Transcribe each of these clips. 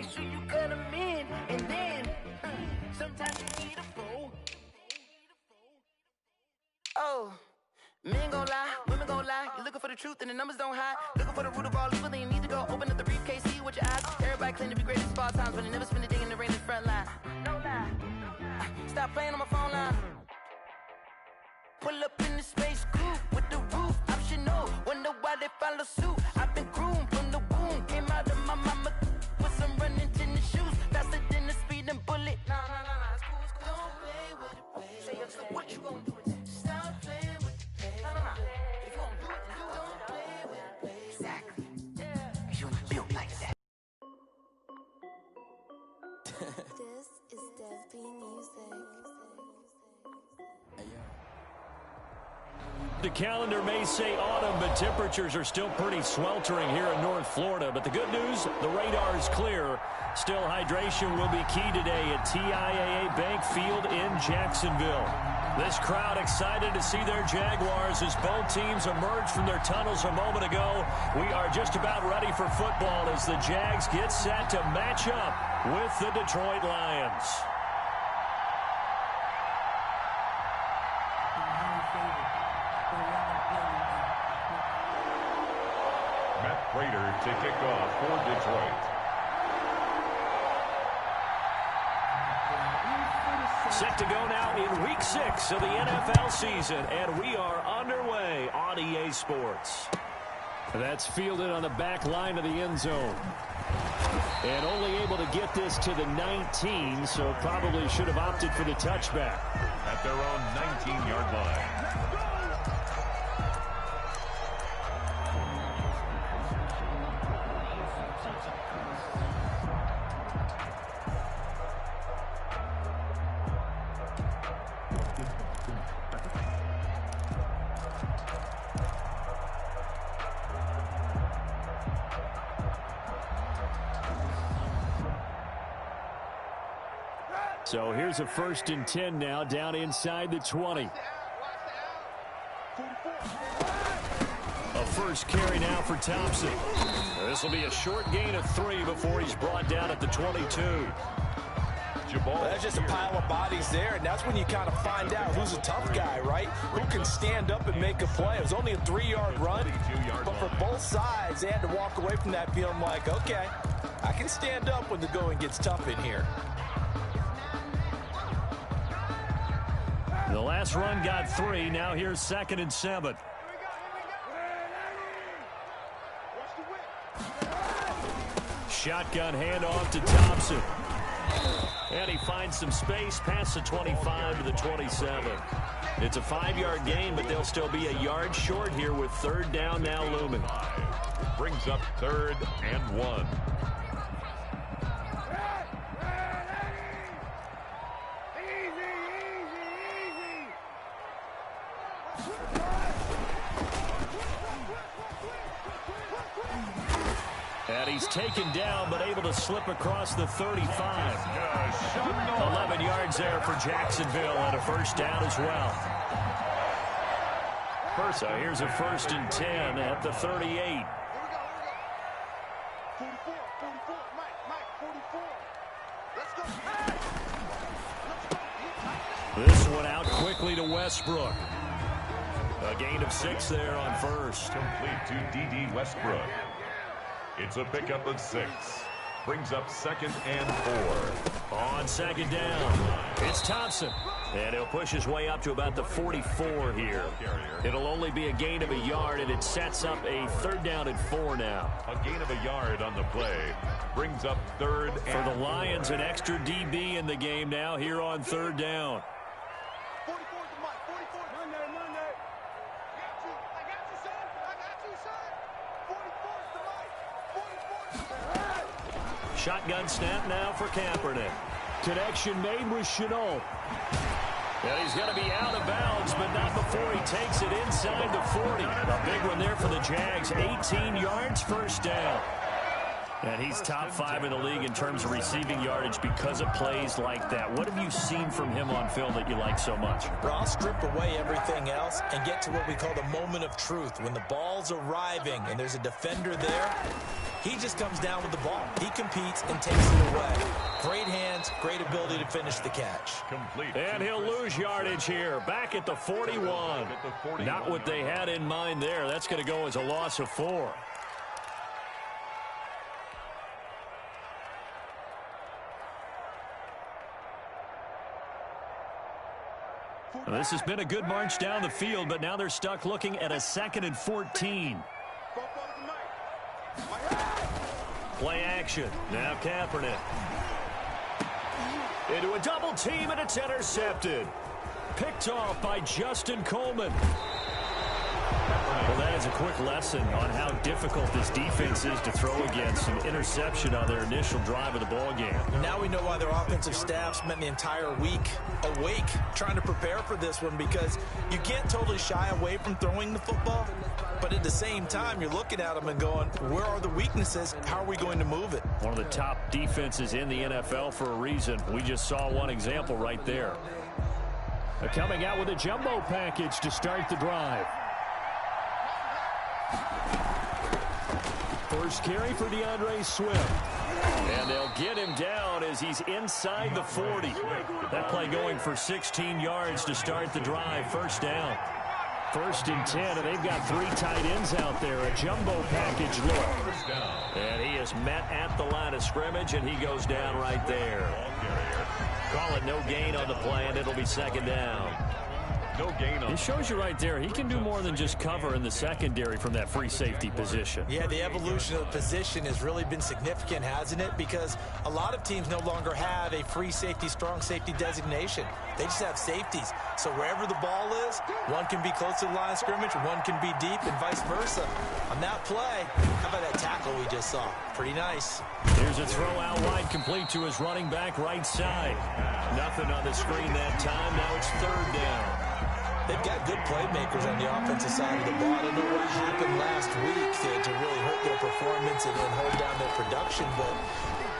make sure you cut them in. And then, sometimes you need a fool. Oh, men gon' lie, women gon' lie. You're looking for the truth and the numbers don't hide. Looking for the root of all evil, then you need to go open up the briefcase, see with your eyes. Everybody claim to be greatest of all times, but they never spend a day in the rain in the front line. No lie. Stop playing on my phone line. Pull up in the space coupe with the roof optional. Wonder why they follow suit. I've been groomed from the womb. Came out of my mama with some running tennis shoes. Faster than the speeding bullet. Nah, it's cool, it's cool. Don't play with it, baby. Say, so what you gon' do with that? Stop playing with it, baby. Nah. If you gon' do it, then do it. Don't play with it, baby. Exactly. Yeah. You built like that. This is Dev B Music. The calendar may say autumn, but temperatures are still pretty sweltering here in North Florida. But the good news, the radar is clear. Still, hydration will be key today at TIAA Bank Field in Jacksonville. This crowd excited to see their Jaguars as both teams emerged from their tunnels a moment ago. We are just about ready for football as the Jags get set to match up with the Detroit Lions. Prater to kick off for Detroit. Set to go now in Week 6 of the NFL season, and we are underway on EA Sports. That's fielded on the back line of the end zone. And only able to get this to the 19, so probably should have opted for the touchback. At their own 19-yard line. So here's a 1st and 10 now, down inside the 20. A first carry now for Thompson. This will be a short gain of 3 before he's brought down at the 22. Well, that's just a pile of bodies there, and that's when you kind of find out who's a tough guy, right? Who can stand up and make a play. It was only a 3-yard run, but for both sides, they had to walk away from that feeling like, okay, I can stand up when the going gets tough in here. The last run got 3. Now here's 2nd and 7. Shotgun handoff to Thompson. And he finds some space past the 25 to the 27. It's a 5-yard gain, but they'll still be a yard short here with 3rd down now looming. Brings up 3rd and 1. And he's taken down, but able to slip across the 35. 11 yards there for Jacksonville, and a 1st down as well. So here's a 1st and 10 at the 38. This one out quickly to Westbrook. A gain of 6 there on 1st. Complete to D.D. Westbrook. It's a pickup of 6. Brings up 2nd and 4. On 2nd down, it's Thompson. And he'll push his way up to about the 44 here. It'll only be a gain of a yard, and it sets up a 3rd down and 4 now. A gain of a yard on the play. Brings up 3rd and 4. For the Lions, an extra DB in the game now here on 3rd down. Shotgun snap now for Kaepernick. Connection made with Chenault. And he's going to be out of bounds, but not before he takes it inside the 40. A big one there for the Jags. 18 yards, 1st down. And he's top 5 in the league in terms of receiving yardage because of plays like that. What have you seen from him on film that you like so much? Well, I'll strip away everything else and get to what we call the moment of truth. When the ball's arriving and there's a defender there, He just comes down with the ball. He competes and takes it away. Great hands, great ability to finish the catch. Complete. And he'll lose yardage here. Back at the 41. Not what they had in mind there. That's going to go as a loss of 4. Well, this has been a good march down the field, but now they're stuck looking at a 2nd and 14. Play action. Now Kaepernick. Into a double team, and it's intercepted. Picked off by Justin Coleman. Well, that is a quick lesson on how difficult this defense is to throw against. An interception on their initial drive of the ball game. Now we know why their offensive staff spent the entire week awake trying to prepare for this one, because you can't totally shy away from throwing the football, but at the same time, you're looking at them and going, where are the weaknesses? How are we going to move it? One of the top defenses in the NFL for a reason. We just saw one example right there. They're coming out with a jumbo package to start the drive. First carry for DeAndre Swift. And they'll get him down as he's inside the 40. That play going for 16 yards to start the drive. First down. 1st and 10, and they've got 3 tight ends out there. A jumbo package look. And he is met at the line of scrimmage, and he goes down right there. Call it no gain on the play, and it'll be 2nd down. No gain on. It shows you right there, he can do more than just cover in the secondary from that free safety position. Yeah, the evolution of the position has really been significant, hasn't it? Because a lot of teams no longer have a free safety, strong safety designation. They just have safeties. So wherever the ball is, one can be close to the line of scrimmage, one can be deep, and vice versa. On that play, how about that tackle we just saw? Pretty nice. Here's a throw out wide, complete to his running back right side. Nothing on the screen that time. Now it's 3rd down. They've got good playmakers on the offensive side of the ball. I don't know what happened last week to really hurt their performance and hold down their production, but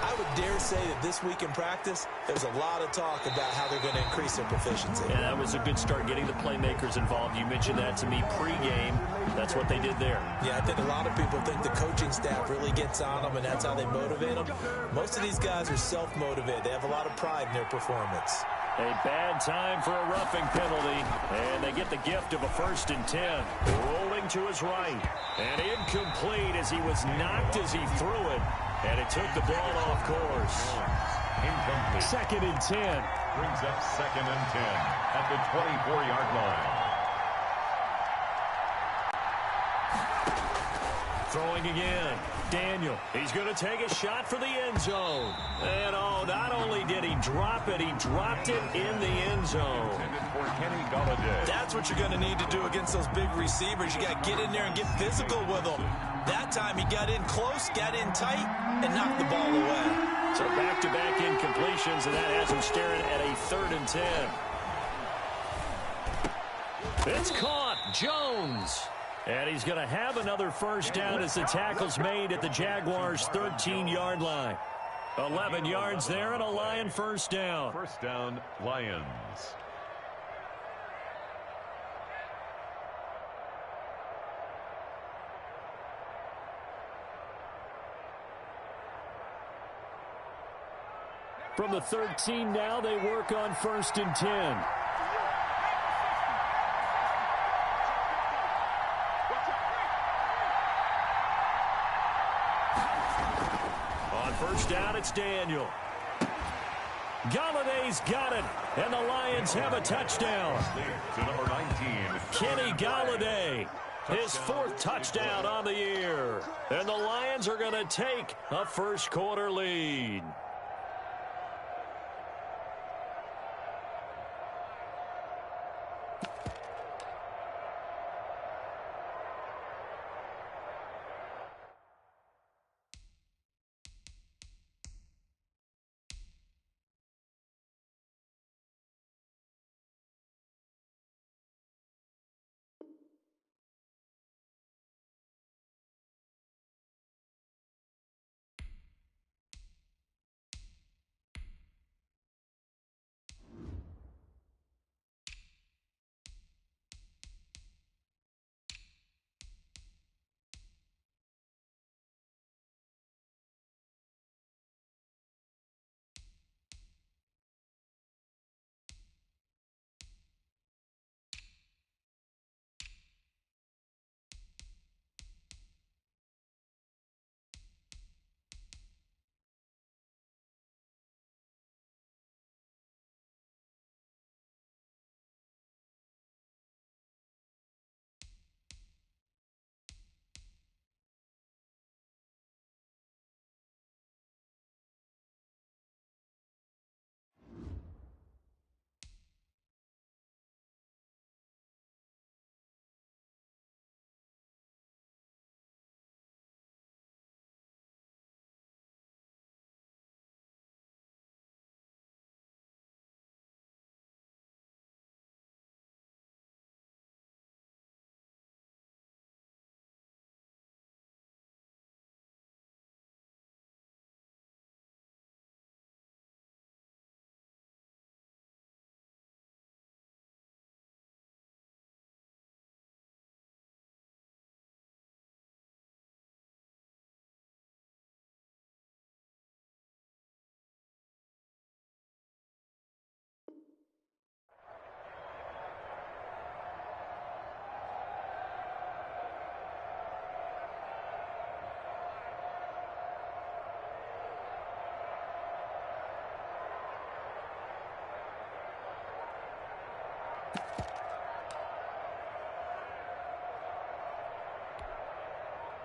I would dare say that this week in practice, there's a lot of talk about how they're going to increase their proficiency. Yeah, that was a good start getting the playmakers involved. You mentioned that to me pregame. That's what they did there. Yeah, I think a lot of people think the coaching staff really gets on them, and that's how they motivate them. Most of these guys are self-motivated. They have a lot of pride in their performance. A bad time for a roughing penalty, and they get the gift of a 1st and 10. Rolling to his right, and incomplete as he was knocked as he threw it, and it took the ball off course. Incomplete. 2nd and 10. Brings up 2nd and 10 at the 24-yard line. Throwing again. Daniel, he's going to take a shot for the end zone. And, oh, not only did he drop it, he dropped it in the end zone. For Kenny Golladay. That's what you're going to need to do against those big receivers. You got to get in there and get physical with them. That time he got in close, got in tight, and knocked the ball away. So back-to-back incompletions, and that has him staring at a 3rd and 10. It's caught. Jones. And he's going to have another 1st down as the tackle's made at the Jaguars' 13-yard line. 11 yards there and a Lion 1st down. 1st down, Lions. From the 13 now, they work on 1st and 10. First down, it's Daniel. Galladay's got it, and the Lions have a touchdown. To number 19. Kenny Golladay, his 4th touchdown on the year. And the Lions are going to take a 1st quarter lead.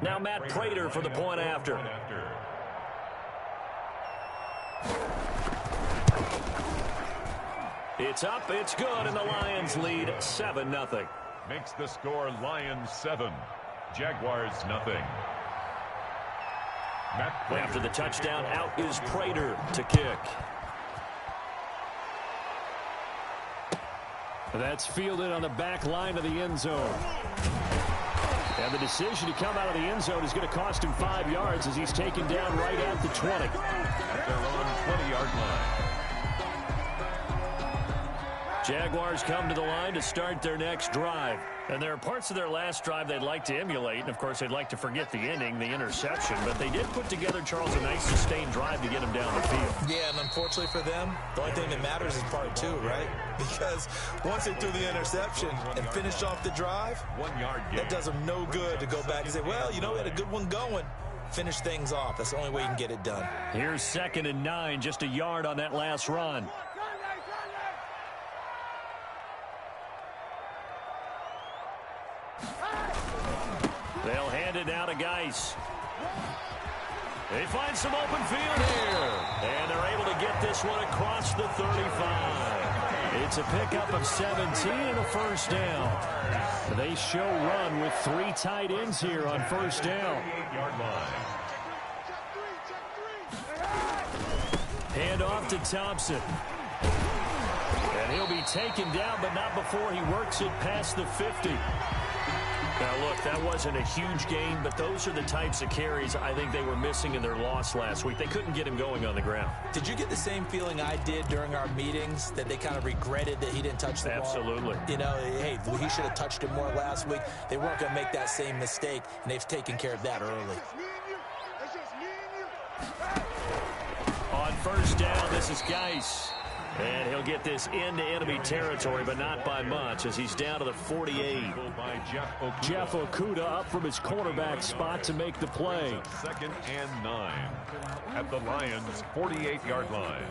Now Matt Prater for the point after. It's up, it's good, and the Lions lead 7-0. Makes the score Lions 7, Jaguars nothing. After the touchdown, out is Prater to kick. That's fielded on the back line of the end zone. And the decision to come out of the end zone is going to cost him 5 yards as he's taken down right at the 20. At their own 20-yard line. Jaguars come to the line to start their next drive. And there are parts of their last drive they'd like to emulate. And, of course, they'd like to forget the ending, the interception. But they did put together, Charles, a nice sustained drive to get him down the field. Yeah, and unfortunately for them, the only thing that matters is part 2, right? Because once they threw the interception and finished off the drive, 1 yard gain. That does them no good to go back and say, well, you know, we had a good one going. Finish things off. That's the only way you can get it done. Here's 2nd and 9, just a yard on that last run. They'll hand it now to Geis. They find some open field here. And they're able to get this one across the 35. It's a pickup of 17 and a first down. They show run with 3 tight ends here on first down. Hand off to Thompson. And he'll be taken down, but not before he works it past the 50. Now, look, that wasn't a huge gain, but those are the types of carries I think they were missing in their loss last week. They couldn't get him going on the ground. Did you get the same feeling I did during our meetings, that they kind of regretted that he didn't touch the ball? Absolutely. You know, hey, he should have touched it more last week. They weren't going to make that same mistake, and they've taken care of that early. On first down, this is Geis. And he'll get this into enemy territory, but not by much, as he's down to the 48. Jeff Okudah up from his cornerback spot to make the play. 2nd and 9 at the Lions' 48-yard line.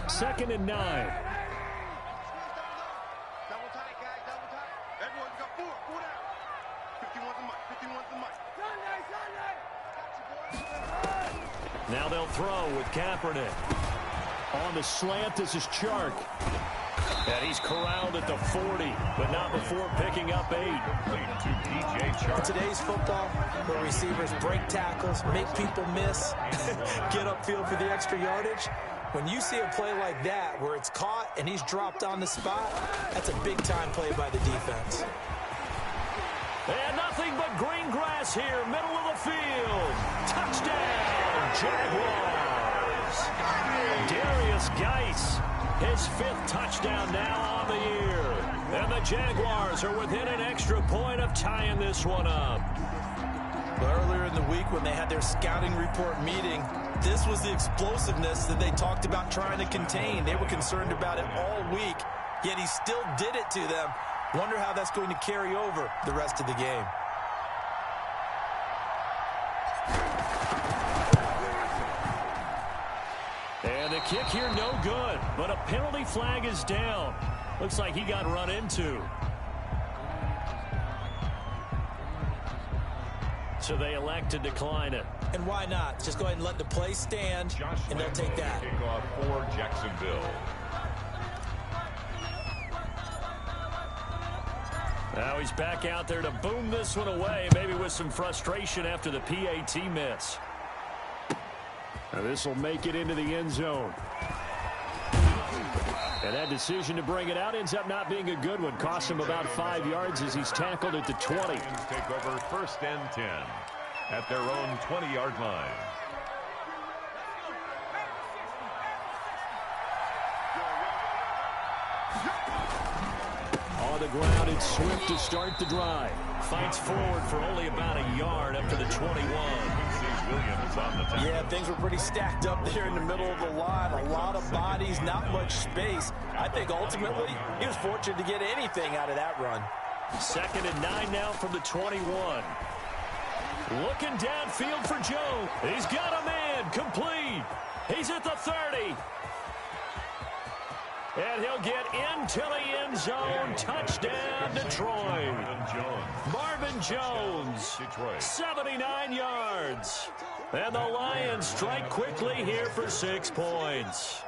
Second and 9. Double tight, guys, double tight. Everyone's got 4 down. 51's the mic, 51's the mic. Now they'll throw with Kaepernick. On the slant, this is Chark. And he's corralled at the 40, but not before picking up 8. To DJ Chark. In today's football, where receivers break tackles, make people miss, get upfield for the extra yardage, when you see a play like that where it's caught and he's dropped on the spot, that's a big-time play by the defense. And nothing but green grass here, middle of the field. Touchdown, Jaguars. Darius Geis, his 5th touchdown now on the year. And the Jaguars are within an extra point of tying this one up. Earlier in the week when they had their scouting report meeting, this was the explosiveness that they talked about trying to contain. They were concerned about it all week, yet he still did it to them. Wonder how that's going to carry over the rest of the game. And the kick here no good, but a penalty flag is down. Looks like he got run into. So they elect to decline it. And why not? Just go ahead and let the play stand, and they'll take that. Kickoff for Jacksonville. Now he's back out there to boom this one away, maybe with some frustration after the PAT miss. Now this will make it into the end zone. And that decision to bring it out ends up not being a good one. Costs him about 5 yards as he's tackled at the 20. Take over 1st and 10 at their own 20-yard line. On the ground, it's Swift to start the drive. Fights forward for only about a yard up to the 21. Williams on the tackle. Yeah, things were pretty stacked up there in the middle of the line. A lot of bodies, not much space. I think ultimately he was fortunate to get anything out of that run. 2nd and 9 now from the 21. Looking downfield for Joe. He's got a man. Complete. He's at the 30. And he'll get into the end zone. Touchdown, Detroit. Marvin Jones, 79 yards. And the Lions strike quickly here for 6 points.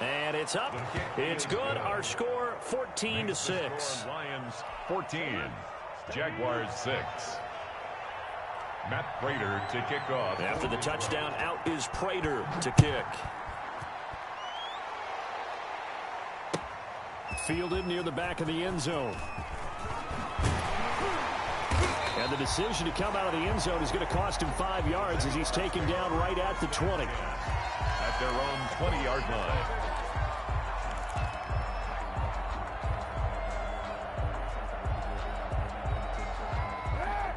And it's up. It's good. Our score, 14-6. Lions 14, Jaguars 6. Matt Prater to kick off. After the touchdown, out is Prater to kick. Fielded near the back of the end zone. And the decision to come out of the end zone is going to cost him 5 yards as he's taken down right at the 20. At their own 20-yard line.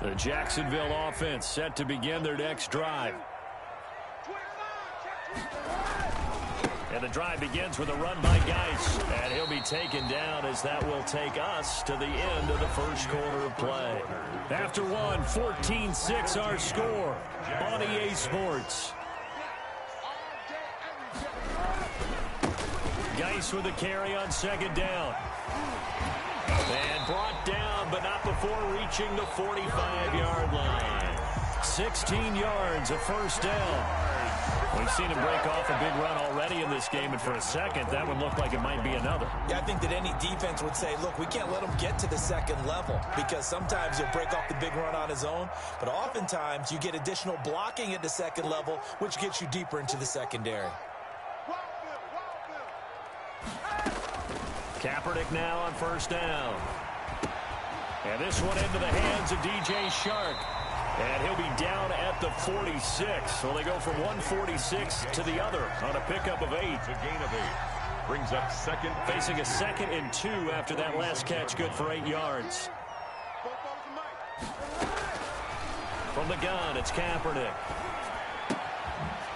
The Jacksonville offense set to begin their next drive. And the drive begins with a run by Geis. And he'll be taken down as that will take us to the end of the first quarter of play. After one, 14-6 our score on EA Sports. Geis with a carry on 2nd down. And brought down, but not before reaching the 45-yard line. 16 yards, a first down. We've seen him break off a big run already in this game, and for a second, that would look like it might be another. Yeah, I think that any defense would say, look, we can't let him get to the 2nd level, because sometimes he'll break off the big run on his own, but oftentimes you get additional blocking at the 2nd level, which gets you deeper into the secondary. Kaepernick now on 1st down. And this one into the hands of DJ Shark. And he'll be down at the 46. So they go from 146 to the other on a pickup of 8. It's a gain of 8. Brings up 2nd. Facing a 2nd and 2 after that last catch, good for 8 yards. From the gun, it's Kaepernick.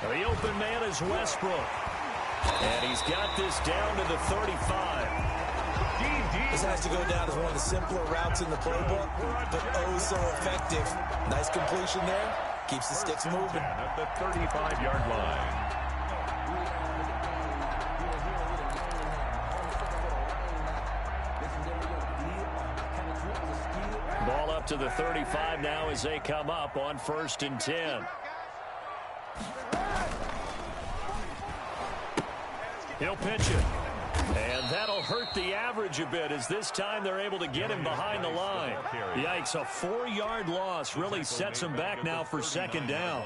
The open man is Westbrook. And he's got this down to the 35. This has to go down as one of the simpler routes in the playbook, but oh so effective. Nice completion there. Keeps the sticks moving. At the 35-yard line. Ball up to the 35 now as they come up on 1st and 10. He'll pitch it. And that'll hurt the average a bit as this time they're able to get him behind the line. Yikes, a 4-yard loss really sets him back now for 2nd down.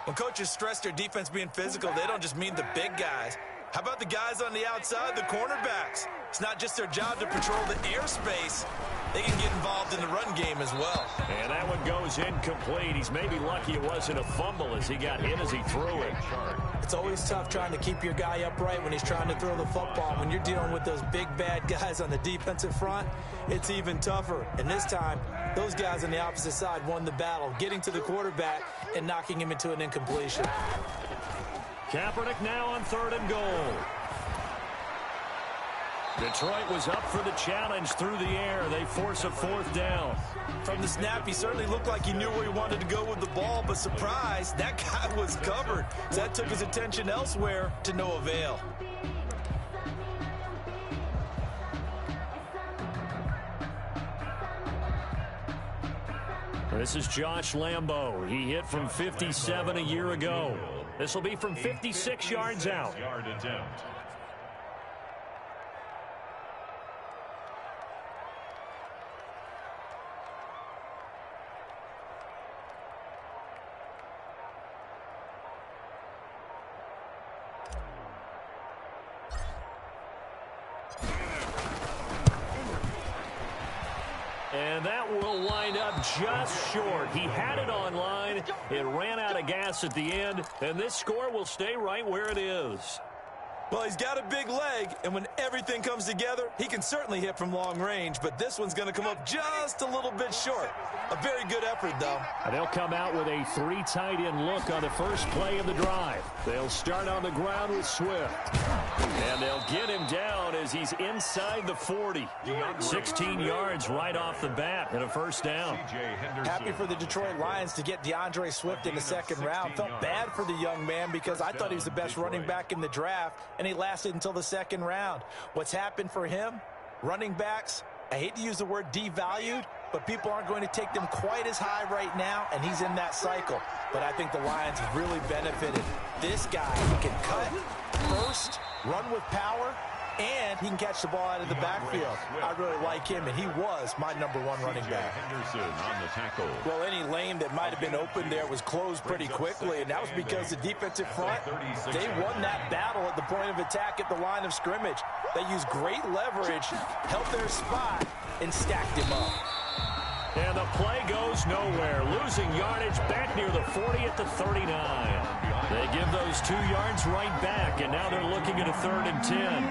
When coaches stress their defense being physical, they don't just mean the big guys. How about the guys on the outside, the cornerbacks? It's not just their job to patrol the airspace. They can get involved in the run game as well. And that one goes incomplete. He's maybe lucky it wasn't a fumble as he got hit as he threw it. It's always tough trying to keep your guy upright when he's trying to throw the football. When you're dealing with those big, bad guys on the defensive front, it's even tougher. And this time, those guys on the opposite side won the battle, getting to the quarterback and knocking him into an incompletion. Kaepernick now on 3rd and goal. Detroit was up for the challenge through the air. They force a 4th down. From the snap, he certainly looked like he knew where he wanted to go with the ball, but surprise, that guy was covered. So that took his attention elsewhere to no avail. This is Josh Lambo. He hit from 57 a year ago. This will be from 56 yards out. Yard attempt. And that will wind up just short. He had it on line. It ran out of gas at the end, and this score will stay right where it is. Well, he's got a big leg, and when everything comes together, he can certainly hit from long range, but this one's going to come up just a little bit short. A very good effort, though. And they'll come out with a 3 tight end look on the first play of the drive. They'll start on the ground with Swift. And they'll get him down as he's inside the 40. 16 yards right off the bat and a first down. Happy for the Detroit Lions to get DeAndre Swift in the second round. Felt bad for the young man because I thought he was the best running back in the draft, and he lasted until the second round. What's happened for him? Running backs, I hate to use the word devalued, but people aren't going to take them quite as high right now, and he's in that cycle. But I think the Lions have really benefited. This guy can cut, burst, run with power, and he can catch the ball out of the backfield. I really like him, and he was my #1 running back. Henderson on the tackle. Well, any lane that might have been open there was closed pretty quickly, and that was because the defensive front, they won that battle at the point of attack at the line of scrimmage. They used great leverage, held their spot, and stacked him up. And the play goes nowhere. Losing yardage back near the 40 at the 39. They give those 2 yards right back, and now they're looking at a 3rd and 10.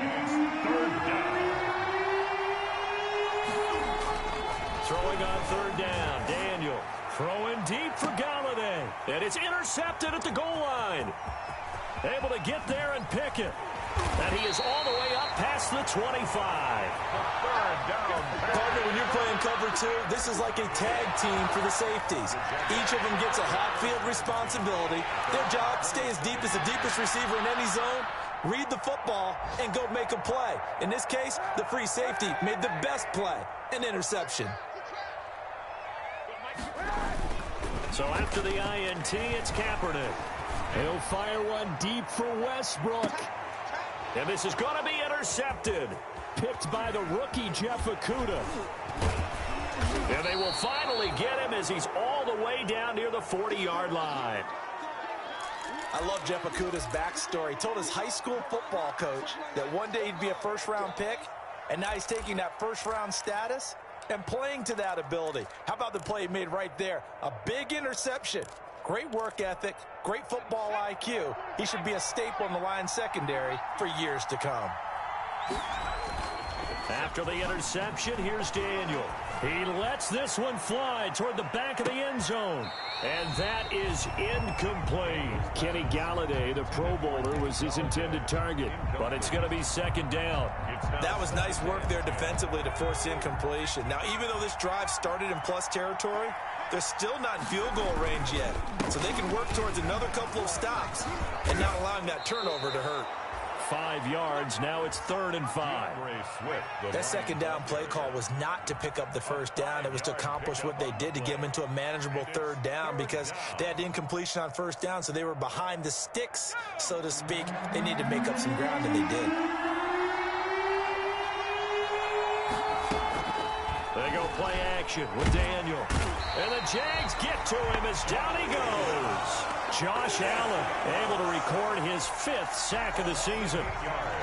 Throwing on 3rd down. Daniel throwing deep for Galladay. And it's intercepted at the goal line. Able to get there and pick it. And he is all the way up past the 25. Partner, when you're playing cover 2, this is like a tag team for the safeties. Each of them gets a half-field responsibility. Their job, stay as deep as the deepest receiver in any zone, read the football, and go make a play. In this case, the free safety made the best play, an interception. So after the INT, it's Kaepernick. He'll fire one deep for Westbrook. And this is going to be intercepted. Picked by the rookie Jeff Okudah. And they will finally get him as he's all the way down near the 40-yard line. I love Jeff Okudah's backstory. He told his high school football coach that one day he'd be a first-round pick, and now he's taking that first-round status and playing to that ability. How about the play he made right there? A big interception. Great work ethic, great football IQ. He should be a staple in the Lions secondary for years to come. After the interception, here's Daniel. He lets this one fly toward the back of the end zone. And that is incomplete. Kenny Galladay, the Pro Bowler, was his intended target. But it's going to be 2nd down. That was nice work there defensively to force incompletion. Now, even though this drive started in plus territory, they're still not in field goal range yet. So they can work towards another couple of stops and not allowing that turnover to hurt. 5 yards. Now it's 3rd and 5. That 2nd down play call was not to pick up the 1st down. It was to accomplish what they did to get them into a manageable 3rd down because they had incompletion on 1st down, so they were behind the sticks, so to speak. They needed to make up some ground, and they did. They go play action with Daniel. And the Jags get to him as down he goes. Josh Allen able to record his 5th sack of the season.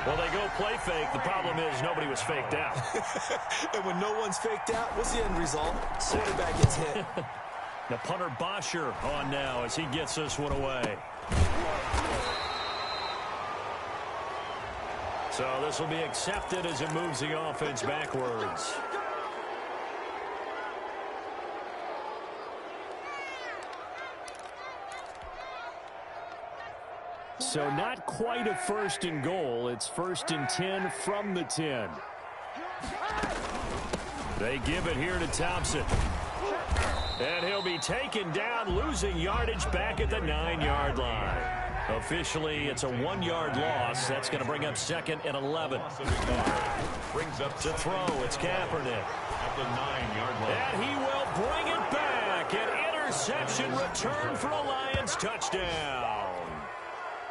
Well, they go play fake. The problem is nobody was faked out. And when no one's faked out, what's the end result? Quarterback gets hit. The punter Bosher on now as he gets this one away. So this will be accepted as it moves the offense backwards. So not quite a 1st and goal. It's 1st and 10 from the 10. They give it here to Thompson. And he'll be taken down, losing yardage back at the 9-yard line. Officially, it's a 1-yard loss. That's going to bring up 2nd and 11. Brings up to throw, it's Kaepernick. At the 9-yard line. And he will bring it back. An interception return for a Lions touchdown.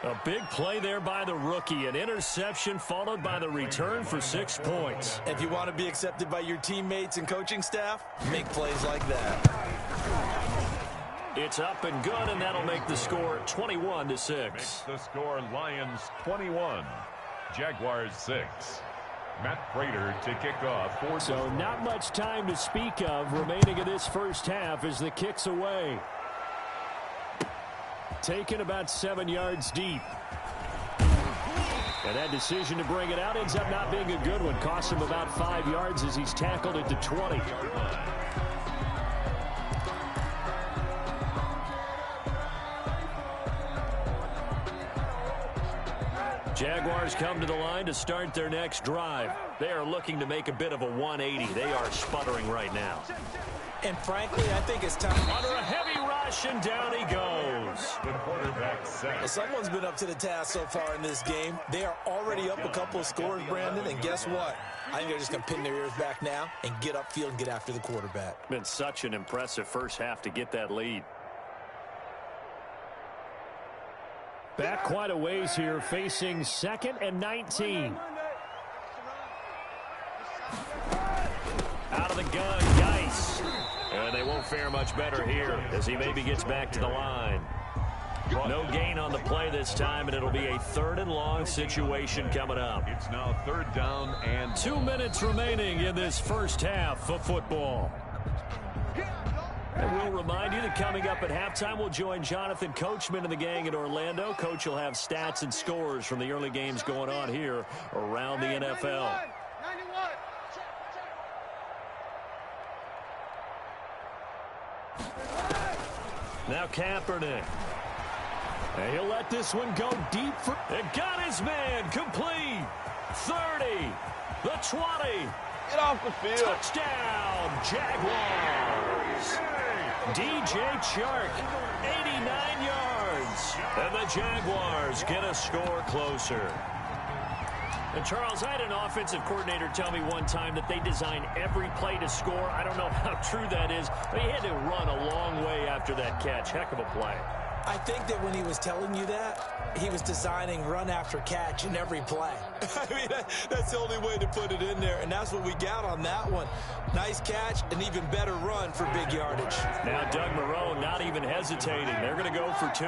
A big play there by the rookie. An interception followed by the return for 6 points. If you want to be accepted by your teammates and coaching staff, make plays like that. It's up and good, and that'll make the score 21-6. Makes the score Lions 21, Jaguars 6. Matt Prater to kick off. So not much time to speak of remaining in this first half as the kick's away. Taken about 7 yards deep. And that decision to bring it out ends up not being a good one. Cost him about 5 yards as he's tackled at the 20. Jaguars come to the line to start their next drive. They are looking to make a bit of a 180. They are sputtering right now. And frankly, I think it's time. Under a heavy rush, and down he goes. The quarterback set. Well, someone's been up to the task so far in this game. They are already up a couple of scores, Brandon, and guess what? I think they're just going to pin their ears back now and get upfield and get after the quarterback. Been such an impressive first half to get that lead. Back quite a ways here, facing 2nd and 19. Out of the gun, Geis. And they won't fare much better here as he maybe gets back to the line. No gain on the play this time, and it'll be a 3rd and long situation coming up. It's now 3rd down and 2 minutes remaining in this first half of football. And we'll remind you that coming up at halftime, we'll join Jonathan Coachman and the gang in Orlando. Coach will have stats and scores from the early games going on here around the NFL. Now Kaepernick. And he'll let this one go deep. And got his man complete. 30. The 20. Get off the field. Touchdown, Jaguars. DJ Chark, 89 yards. And the Jaguars get a score closer. And Charles, I had an offensive coordinator tell me one time that they design every play to score. I don't know how true that is, but he had to run a long way after that catch. Heck of a play. I think that when he was telling you that, he was designing run after catch in every play. I mean, that's the only way to put it in there, and that's what we got on that one. Nice catch, an even better run for big yardage. Now Doug Marrone not even hesitating. They're going to go for 2.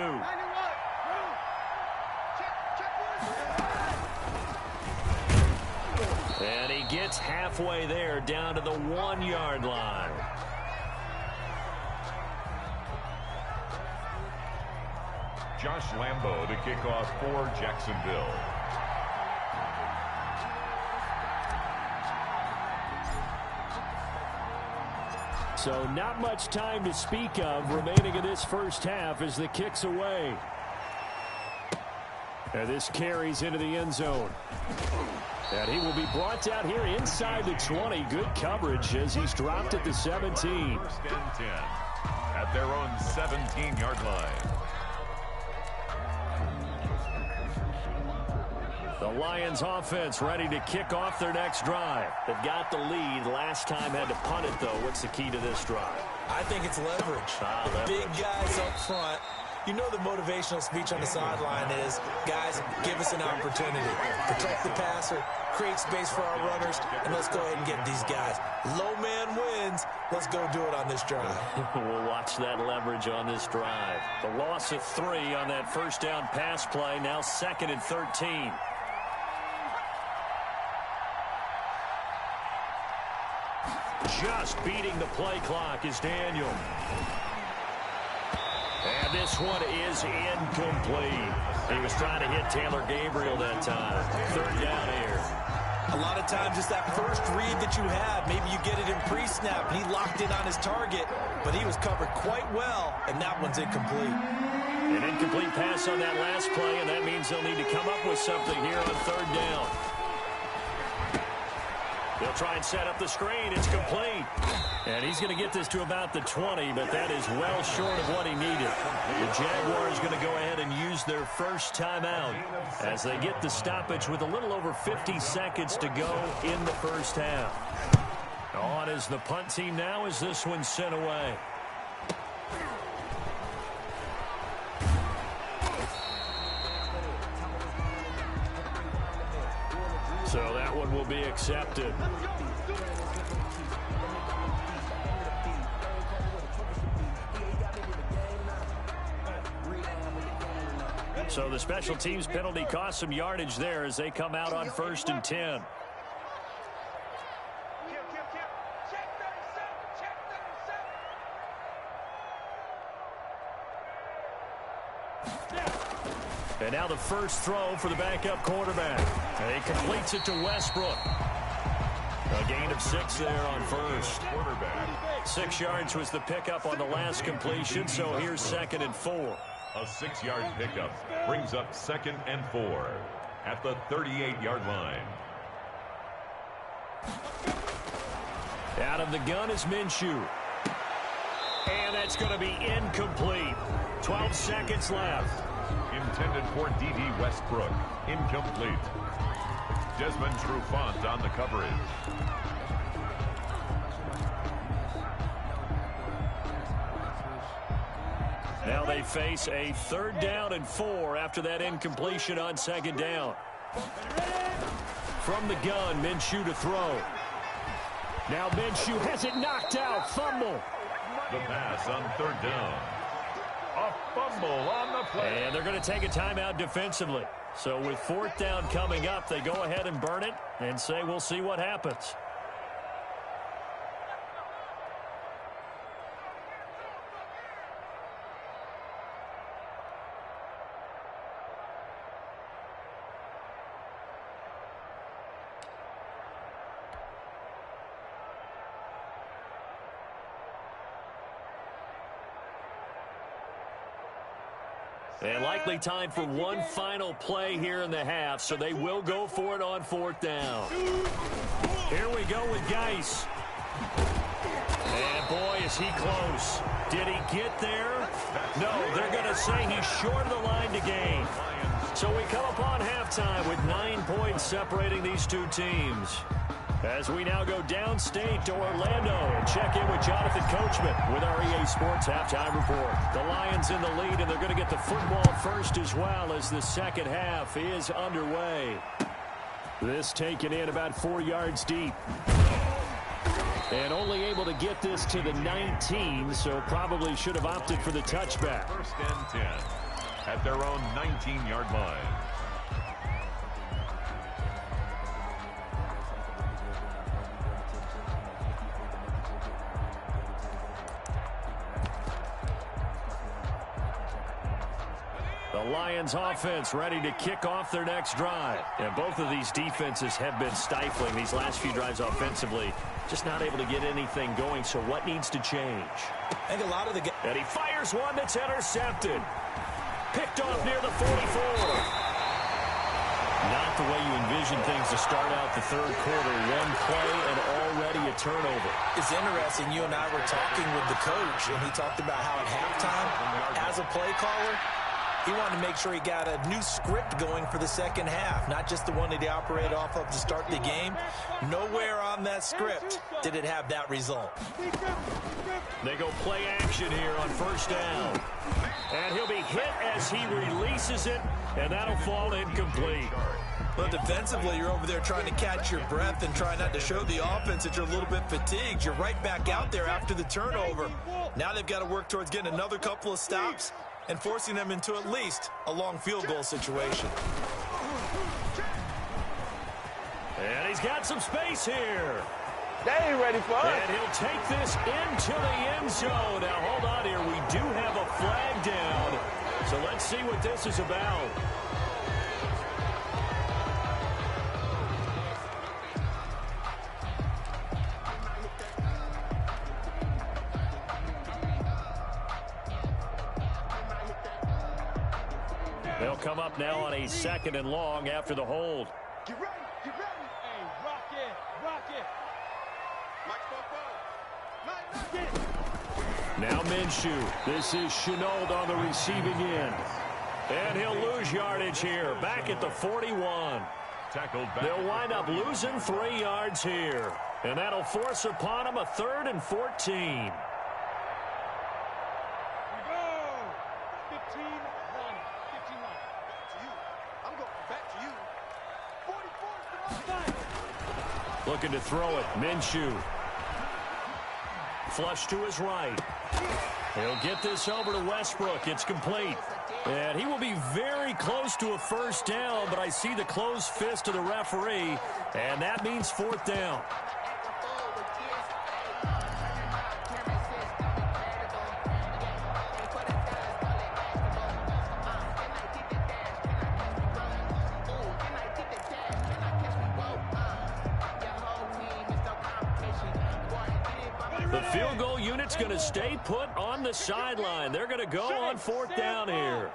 And he gets halfway there, down to the 1-yard line. Josh Lambo to kick off for Jacksonville. So not much time to speak of remaining in this first half as the kick's away. And this carries into the end zone. And he will be brought down here inside the 20. Good coverage as he's dropped at the 17. 1st and 10 at their own 17-yard line. The Lions offense ready to kick off their next drive. They've got the lead. Last time had to punt it, though. What's the key to this drive? I think it's leverage. Leverage. Big guys up front. You know the motivational speech on the sideline is, guys, give us an opportunity. Protect the passer, create space for our runners, and let's go ahead and get these guys. Low man wins. Let's go do it on this drive. We'll watch that leverage on this drive. The loss of 3 on that first down pass play. Now 2nd and 13. Just beating the play clock is Daniel. And this one is incomplete. He was trying to hit Taylor Gabriel that time. 3rd down here. A lot of times it's that first read that you have. Maybe you get it in pre-snap, and he locked in on his target, but he was covered quite well, and that one's incomplete. An incomplete pass on that last play, and that means they'll need to come up with something here on 3rd down. They'll try and set up the screen. It's complete. And he's going to get this to about the 20, but that is well short of what he needed. The Jaguars going to go ahead and use their first timeout as they get the stoppage with a little over 50 seconds to go in the first half. On is the punt team now as this one's sent away. So that one will be accepted. So the special teams penalty cost some yardage there as they come out on 1st and 10. And now the first throw for the backup quarterback. And he completes it to Westbrook. A gain of 6 there on 1st. 6 yards was the pickup on the last completion, so here's 2nd and 4. A 6-yard pickup brings up 2nd and 4. at the 38-yard line. Out of the gun is Minshew. And that's going to be incomplete. 12 seconds left. Intended for D.D. Westbrook. Incomplete. Desmond Trufant on the coverage. Now they face a 3rd down and 4 after that incompletion on 2nd down. From the gun, Minshew to throw. Now Minshew has it knocked out. Fumble. The pass on 3rd down. A fumble on the play. And they're going to take a timeout defensively. So with 4th down coming up, they go ahead and burn it and say we'll see what happens. And likely time for one final play here in the half, so they will go for it on 4th down. Here we go with Geis. And boy, is he close. Did he get there? No, they're going to say he's short of the line to gain. So we come upon halftime with 9 points separating these two teams. As we now go downstate to Orlando and check in with Jonathan Coachman with our EA Sports Halftime Report. The Lions in the lead, and they're going to get the football first as well as the second half is underway. This taken in about 4 yards deep. And only able to get this to the 19, so probably should have opted for the touchback. 1st and 10 at their own 19-yard line. The Lions offense ready to kick off their next drive. And both of these defenses have been stifling these last few drives offensively. Just not able to get anything going, so what needs to change? I think a lot of the... And he fires one that's intercepted. Picked off near the 44. Not the way you envision things to start out the 3rd quarter. One play and already a turnover. It's interesting. You and I were talking with the coach, and he talked about how at halftime, as a play caller, he wanted to make sure he got a new script going for the second half, not just the one that he operated off of to start the game. Nowhere on that script did it have that result. They go play action here on 1st down. And he'll be hit as he releases it, and that'll fall incomplete. But defensively, you're over there trying to catch your breath and try not to show the offense that you're a little bit fatigued. You're right back out there after the turnover. Now they've got to work towards getting another couple of stops and forcing them into at least a long field goal situation. And he's got some space here. They ain't ready for us. And he'll take this into the end zone. Now, hold on here. We do have a flag down. So let's see what this is about. They'll come up now on a 2nd and long after the hold. Get ready, get ready. Hey, rock it, rock it. Mike, Now Minshew. This is Chenault on the receiving end. And he'll lose yardage here. Back at the 41. Tackled back. They'll wind up losing 3 yards here. And that'll force upon him a 3rd and 14. Looking to throw it. Minshew. Flush to his right. He'll get this over to Westbrook. It's complete. And he will be very close to a 1st down, but I see the closed fist of the referee, and that means 4th down. The field goal unit's going to stay put on the sideline. They're going to go on 4th down here.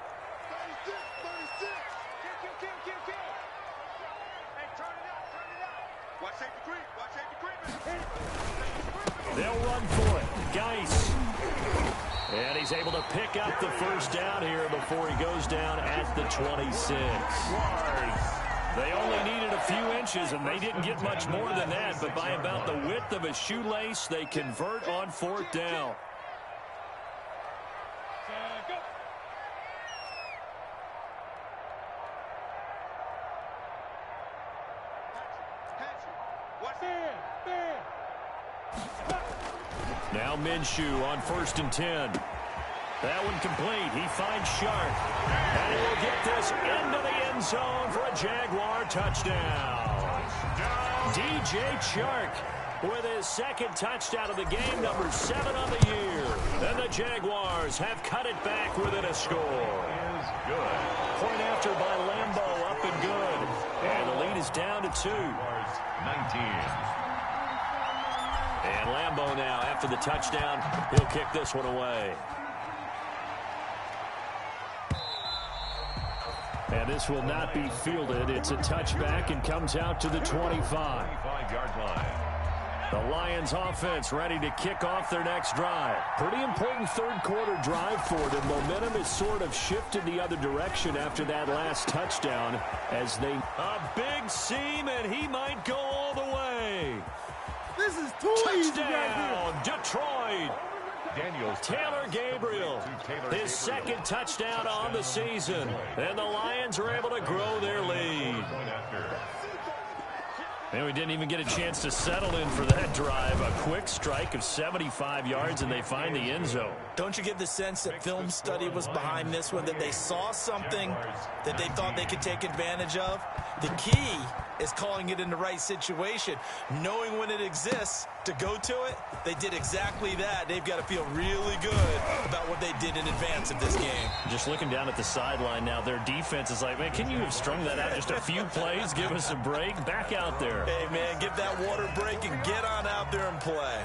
They'll run for it. Geis. And he's able to pick up the first down here before he goes down at the 26. They only needed a few inches, and they didn't get much more than that. But by about the width of a shoelace, they convert on fourth down. Now Minshew on 1st and 10. That one complete. He finds Shark. And he will get this into the end zone for a Jaguar touchdown. DJ Chark with his second touchdown of the game, number 7 on the year. And the Jaguars have cut it back within a score. Good. Point after by Lambo, up and good. And the lead is down to 2. 19. And Lambo now, after the touchdown, he'll kick this one away. And this will not be fielded. It's a touchback and comes out to the 25. 25-yard line. The Lions offense ready to kick off their next drive. Pretty important third quarter drive for them. Momentum has sort of shifted the other direction after that last touchdown as they... A big seam, and he might go all the way. This is too easy Touchdown, right here. Detroit. Daniels. Taylor Gabriel, his second touchdown on the season. And the Lions are able to grow their lead. And we didn't even get a chance to settle in for that drive. A quick strike of 75 yards, and they find the end zone. Don't you get the sense that film study was behind this one, that they saw something that they thought they could take advantage of? The key is calling it in the right situation, knowing when it exists to go to it. They did exactly that. They've got to feel really good about what they did in advance of this game. Just looking down at the sideline now, their defense is like, man, can you have strung that out just a few plays? Give us a break. Back out there. Hey, man, give that water break and get on out there and play.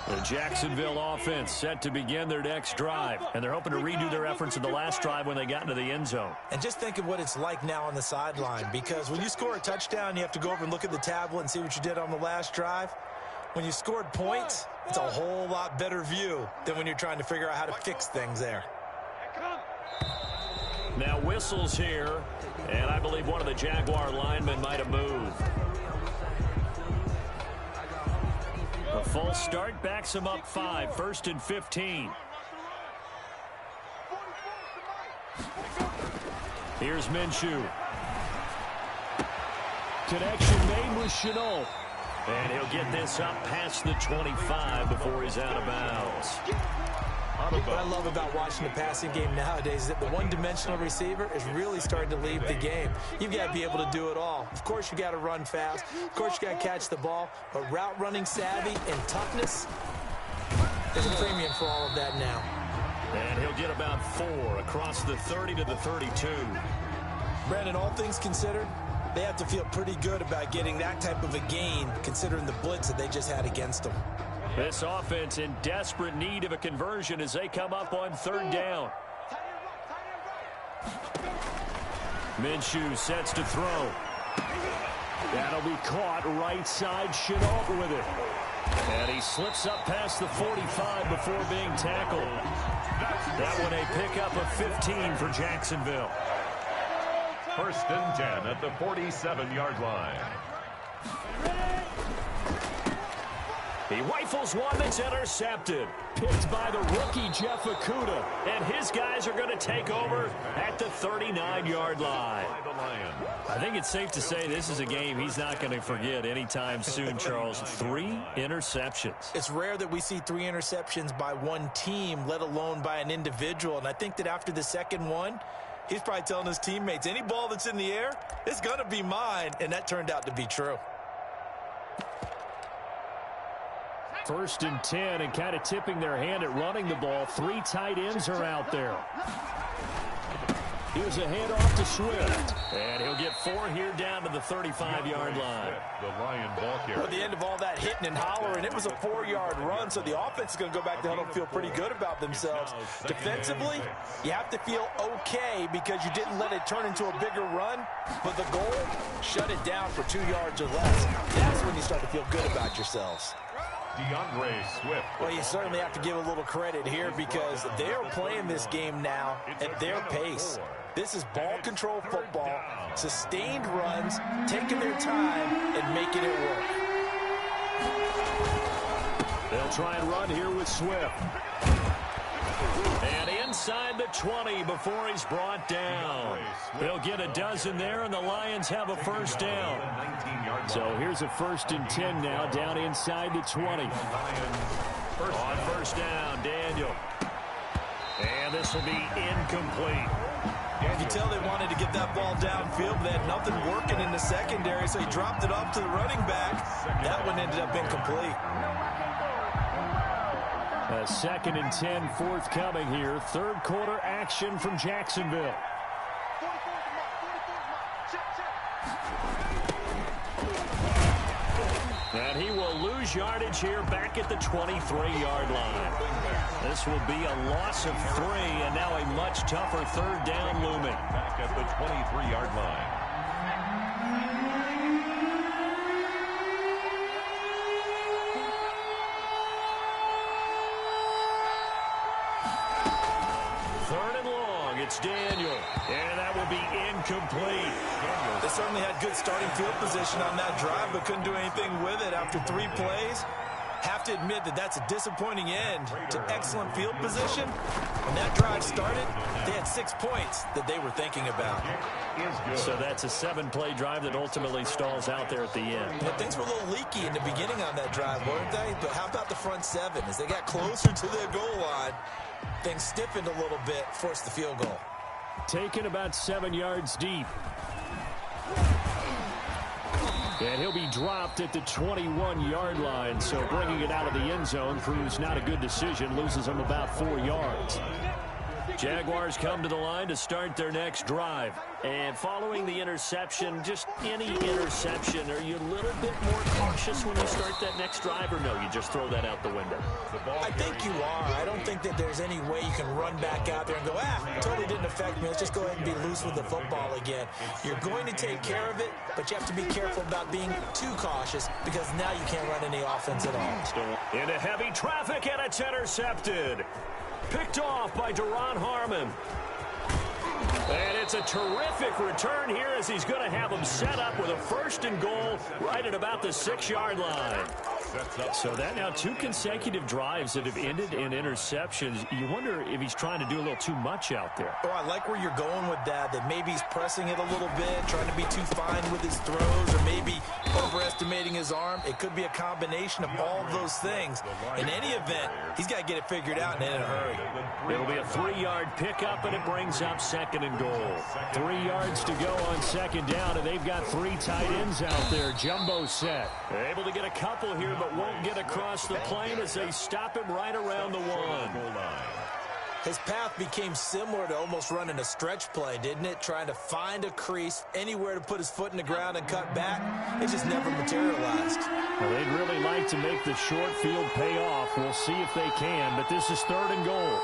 The Jacksonville offense set to begin their next drive, and they're hoping to redo their efforts in the last drive when they got into the end zone. And just think of what it's like now on the sideline, because when you score a touchdown, you have to go over and look at the tablet and see what you did on the last drive. When you scored points, it's a whole lot better view than when you're trying to figure out how to fix things there. Now whistles here, and I believe one of the Jaguar linemen might have moved. A full start backs him up 5, 1st and 15. Here's Minshew. Connection made with Chenault. And he'll get this up past the 25 before he's out of bounds. What I love about watching the passing game nowadays is that the one-dimensional receiver is really starting to leave the game. You've got to be able to do it all. Of course, you got to run fast. Of course, you got to catch the ball. But route running savvy and toughness, there's a premium for all of that now. And he'll get about 4 across the 30 to the 32. Brandon, all things considered, they have to feel pretty good about getting that type of a gain, considering the blitz that they just had against them. This offense in desperate need of a conversion as they come up on 3rd down. Minshew sets to throw. That'll be caught right side. Chenault with it. And he slips up past the 45 before being tackled. That one a pickup of 15 for Jacksonville. 1st and 10 at the 47-yard line. He rifles one that's intercepted. Picked by the rookie Jeff Okudah. And his guys are going to take over at the 39-yard line. I think it's safe to say this is a game he's not going to forget anytime soon, Charles. 3 interceptions. It's rare that we see 3 interceptions by one team, let alone by an individual. And I think that after the second one, he's probably telling his teammates, any ball that's in the air, it's going to be mine. And that turned out to be true. 1st and 10, and kind of tipping their hand at running the ball. 3 tight ends are out there. Here's a handoff to Swift. And he'll get 4 here down to the 35-yard line. The Lion ball carrier. At the end of all that hitting and hollering, it was a 4-yard run, so the offense is going to go back to huddle and feel pretty good about themselves. Defensively, you have to feel okay because you didn't let it turn into a bigger run, but the goal, shut it down for 2 yards or less. That's when you start to feel good about yourselves. DeAndre Swift. Well, you certainly have to give a little credit here because they're playing this game now at their pace. This is ball control football, sustained runs, taking their time and making it work. They'll try and run here with Swift. And inside the 20 before he's brought down. They'll get a dozen there, and the Lions have a first down. So here's a 1st and 10 now, down inside the 20. On first down, Daniel. And this will be incomplete. You can tell they wanted to get that ball downfield. They had nothing working in the secondary, so he dropped it off to the running back. That one ended up incomplete. A 2nd and 10 forthcoming here. 3rd quarter action from Jacksonville. And he will lose yardage here back at the 23-yard line. This will be a loss of 3, and now a much tougher 3rd down looming. Back at the 23-yard line. It's Daniel, and that will be incomplete. They certainly had good starting field position on that drive, but couldn't do anything with it after 3 plays. Have to admit that that's a disappointing end to excellent field position. When that drive started, they had 6 points that they were thinking about. So that's a 7-play drive that ultimately stalls out there at the end. Yeah, things were a little leaky in the beginning on that drive, weren't they? But how about the front 7? As they got closer to their goal line, things stiffened a little bit, forced the field goal. Taken about 7 yards deep. And he'll be dropped at the 21-yard line, so bringing it out of the end zone proves not a good decision, loses him about 4 yards. Jaguars come to the line to start their next drive. And following the interception, just any interception, are you a little bit more cautious when you start that next drive, or no, you just throw that out the window? I think you are. I don't think that there's any way you can run back out there and go, totally didn't affect me. Let's just go ahead and be loose with the football again. You're going to take care of it, but you have to be careful about being too cautious because now you can't run any offense at all. Still into heavy traffic, and it's intercepted. Picked off by Duron Harmon. And it's a terrific return here as he's going to have him set up with a 1st and goal right at about the 6-yard line. So that now 2 consecutive drives that have ended in interceptions. You wonder if he's trying to do a little too much out there. Oh, I like where you're going with that maybe he's pressing it a little bit, trying to be too fine with his throws, or maybe overestimating his arm. It could be a combination of all of those things. In any event, he's got to get it figured out and in a hurry. It'll be a 3-yard pickup, and it brings up 2nd and goal. 3 yards to go on 2nd down, and they've got 3 tight ends out there. Jumbo set. They're able to get a couple here, but won't get across the plane as they stop him right around the 1. His path became similar to almost running a stretch play, didn't it? Trying to find a crease, anywhere to put his foot in the ground and cut back. It just never materialized. Well, they'd really like to make the short field pay off. We'll see if they can, but this is 3rd and goal.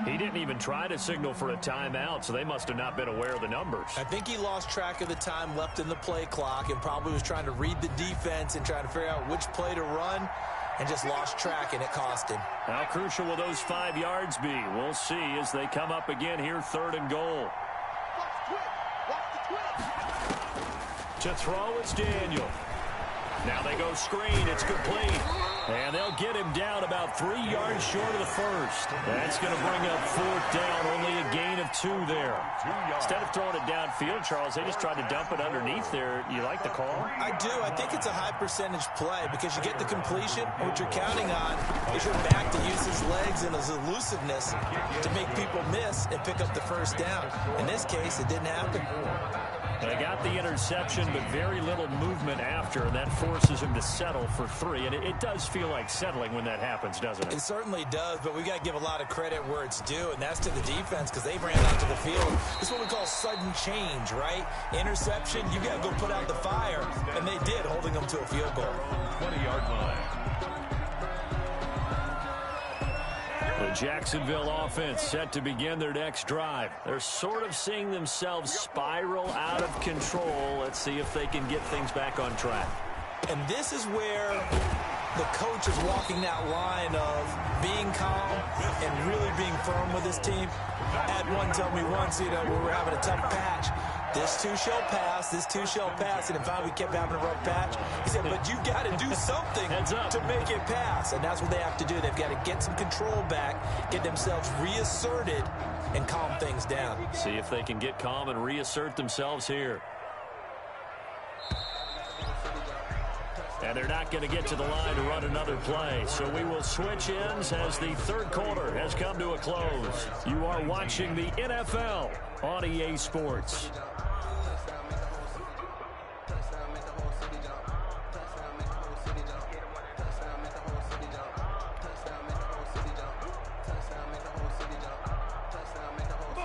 He didn't even try to signal for a timeout, so they must have not been aware of the numbers. I think he lost track of the time left in the play clock and probably was trying to read the defense and trying to figure out which play to run and just lost track, and it cost him. How crucial will those 5 yards be? We'll see as they come up again here, 3rd and goal. To throw, it's Daniel. Now they go screen. It's complete. And they'll get him down about 3 yards short of the 1st. That's going to bring up 4th down. Only a gain of 2 there. Instead of throwing it downfield, Charles, they just tried to dump it underneath there. You like the call? I do. I think it's a high percentage play because you get the completion. What you're counting on is your back to use his legs and his elusiveness to make people miss and pick up the 1st down. In this case, it didn't happen. They got the interception, but very little movement after, and that forces him to settle for 3. And it does feel like settling when that happens, doesn't it? It certainly does, but we got to give a lot of credit where it's due, and that's to the defense because they ran out to the field. This is what we call sudden change, right? Interception, you got to go put out the fire, and they did, holding them to a field goal. 20-yard line. The Jacksonville offense set to begin their next drive. They're sort of seeing themselves spiral out of control. Let's see if they can get things back on track. And this is where the coach is walking that line of being calm and really being firm with his team. I had one tell me once, we were having a tough patch. This too shall pass, this too shall pass. And in fact, we kept having a rough patch. He said, but you got to do something to make it pass. And that's what they have to do. They've got to get some control back, get themselves reasserted, and calm things down. See if they can get calm and reassert themselves here. And they're not going to get to the line to run another play. So we will switch ends as the third quarter has come to a close. You are watching the NFL on EA Sports.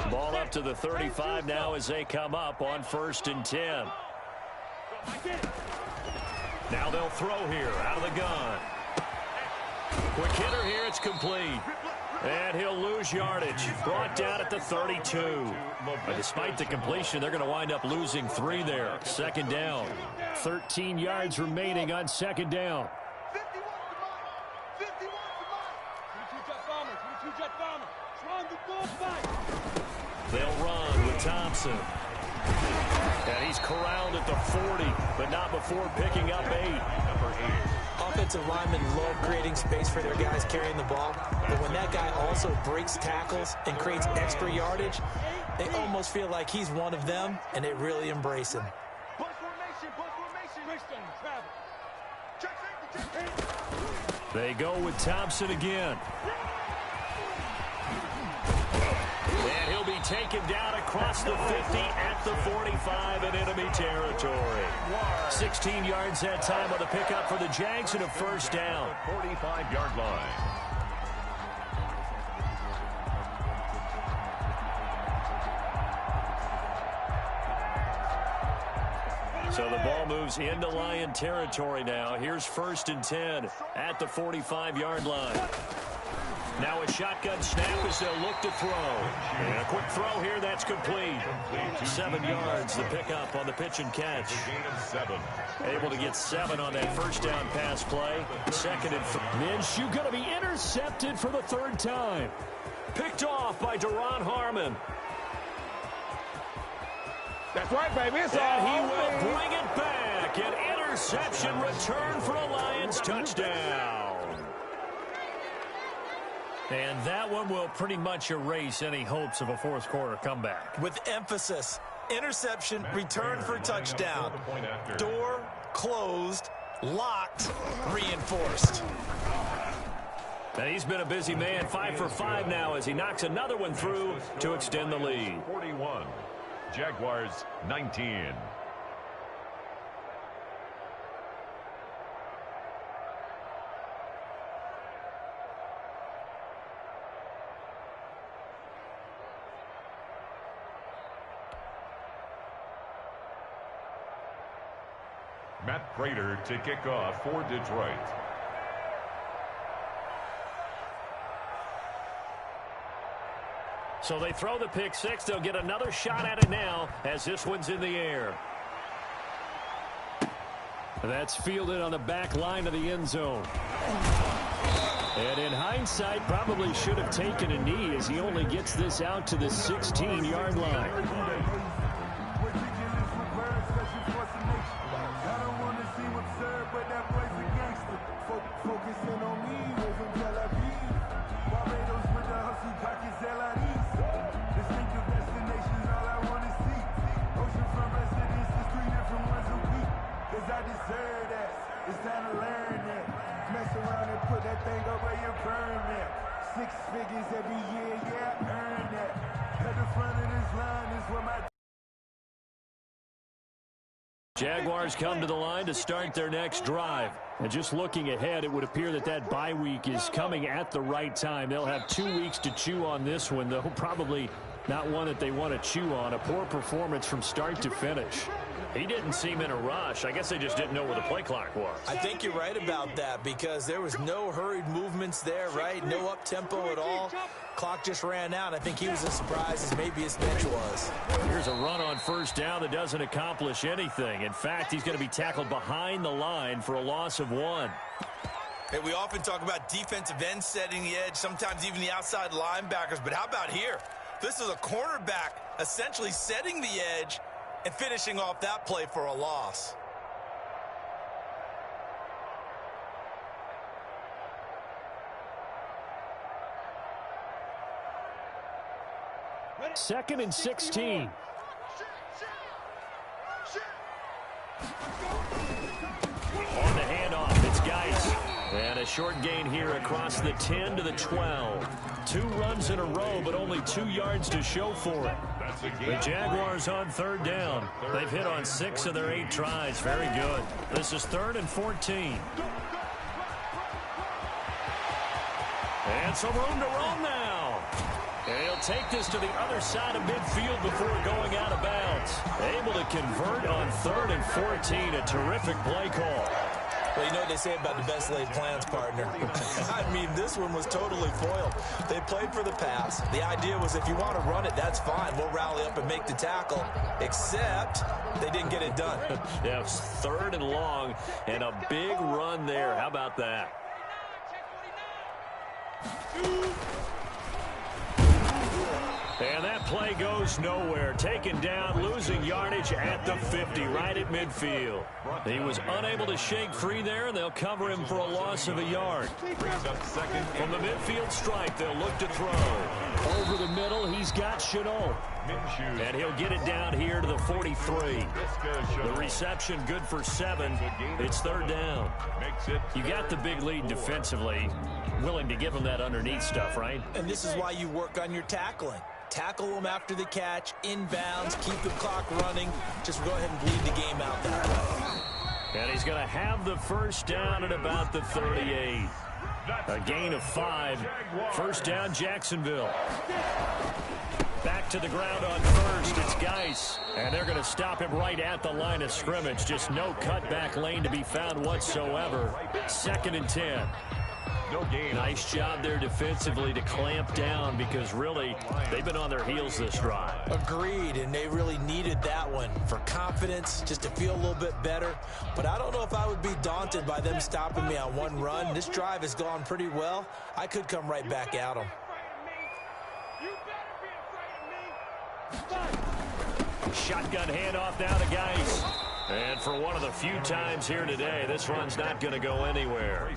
Ball up to the 35 now as they come up on 1st and 10. Now they'll throw here out of the gun. Quick hitter here, it's complete. And he'll lose yardage. Brought down at the 32. But despite the completion, they're going to wind up losing 3 there. 2nd down. 13 yards remaining on 2nd down. They'll run with Thompson. And he's corralled at the 40, but not before picking up 8. Number 8. Offensive linemen love creating space for their guys carrying the ball, but when that guy also breaks tackles and creates extra yardage, they almost feel like he's one of them, and they really embrace him. They go with Thompson again. And he'll be taken down across the 50 at the 45 in enemy territory. 16 yards that time on the pickup for the Jags and a 1st down. 45-yard line. So the ball moves into Lion territory now. Here's 1st and 10 at the 45-yard line. Now a shotgun snap as they'll look to throw. And a quick throw here, that's complete. 7 yards, the pickup on the pitch and catch. Gain of 7. Able to get 7 on that 1st down pass play. 2nd and 3. Minshew going to be intercepted for the 3rd time. Picked off by Deron Harmon. That's right, baby. It's and he will bring it back. An interception return for a Lions touchdown. And that one will pretty much erase any hopes of a 4th quarter comeback. With emphasis, interception, return for touchdown. Door closed, locked, reinforced. Now he's been a busy man, 5 for 5 now as he knocks another one through to extend the lead. 41. Jaguars 19. Matt Prater to kick off for Detroit. So they throw the pick 6. They'll get another shot at it now as this one's in the air. That's fielded on the back line of the end zone. And in hindsight, probably should have taken a knee as he only gets this out to the 16-yard line. Six figures every year, yeah, earn that. At the front of this line is where my Jaguars come to the line to start their next drive. And just looking ahead, it would appear that that bye week is coming at the right time. They'll have 2 weeks to chew on this one, though probably not one that they want to chew on. A poor performance from start to finish. He didn't seem in a rush. I guess they just didn't know where the play clock was. I think you're right about that because there was no hurried movements there, right? No up-tempo at all. Clock just ran out. I think he was as surprised as maybe his bench was. Here's a run on first down that doesn't accomplish anything. In fact, he's going to be tackled behind the line for a loss of 1. Hey, we often talk about defensive ends setting the edge, sometimes even the outside linebackers. But how about here? This is a cornerback essentially setting the edge and finishing off that play for a loss. Second and 16. On the handoff, it's Geis. And a short gain here across the 10 to the 12. 2 runs in a row, but only 2 yards to show for it. The Jaguars on third down. They've hit on 6 of their 8 tries. Very good. This is 3rd and 14. And some room to roam now. And he'll take this to the other side of midfield before going out of bounds. Able to convert on 3rd and 14. A terrific play call. Well, you know what they say about the best laid plans, partner. I mean, this one was totally foiled. They played for the pass. The idea was if you want to run it, that's fine. We'll rally up and make the tackle. Except they didn't get it done. Yeah, it was 3rd and long and a big run there. How about that? And that play goes nowhere. Taken down, losing yardage at the 50, right at midfield. He was unable to shake free there, and they'll cover him for a loss of a yard. From the midfield stripe, they'll look to throw. Over the middle, he's got Chenault. And he'll get it down here to the 43. The reception good for 7. It's 3rd down. You got the big lead defensively. Willing to give him that underneath stuff, right? And this is why you work on your tackling. Tackle them after the catch, inbounds, keep the clock running. Just go ahead and bleed the game out that way. And he's going to have the first down at about the 38. A gain of 5. First down, Jacksonville. Back to the ground on first. It's Geis. And they're going to stop him right at the line of scrimmage. Just no cutback lane to be found whatsoever. 2nd and 10. No gain. Nice job there defensively to clamp down because really they've been on their heels this drive. Agreed, and they really needed that one for confidence, just to feel a little bit better. But I don't know if I would be daunted by them stopping me on one run. This drive has gone pretty well. I could come right back at them. Shotgun handoff now to Geis. And for one of the few times here today, this run's not going to go anywhere.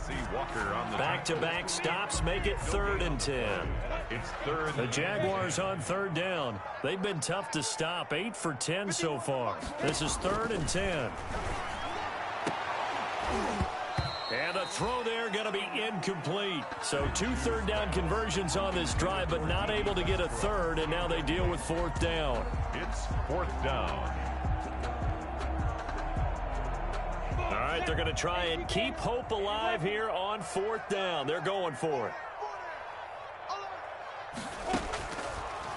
Back-to-back stops make it 3rd and 10. It's 3rd. The Jaguars on 3rd down. They've been tough to stop. 8 for 10 so far. This is 3rd and 10. And the throw there going to be incomplete. So 2 third down conversions on this drive, but not able to get a 3rd, and now they deal with 4th down. It's 4th down. All right, they're going to try and keep hope alive here on 4th down. They're going for it.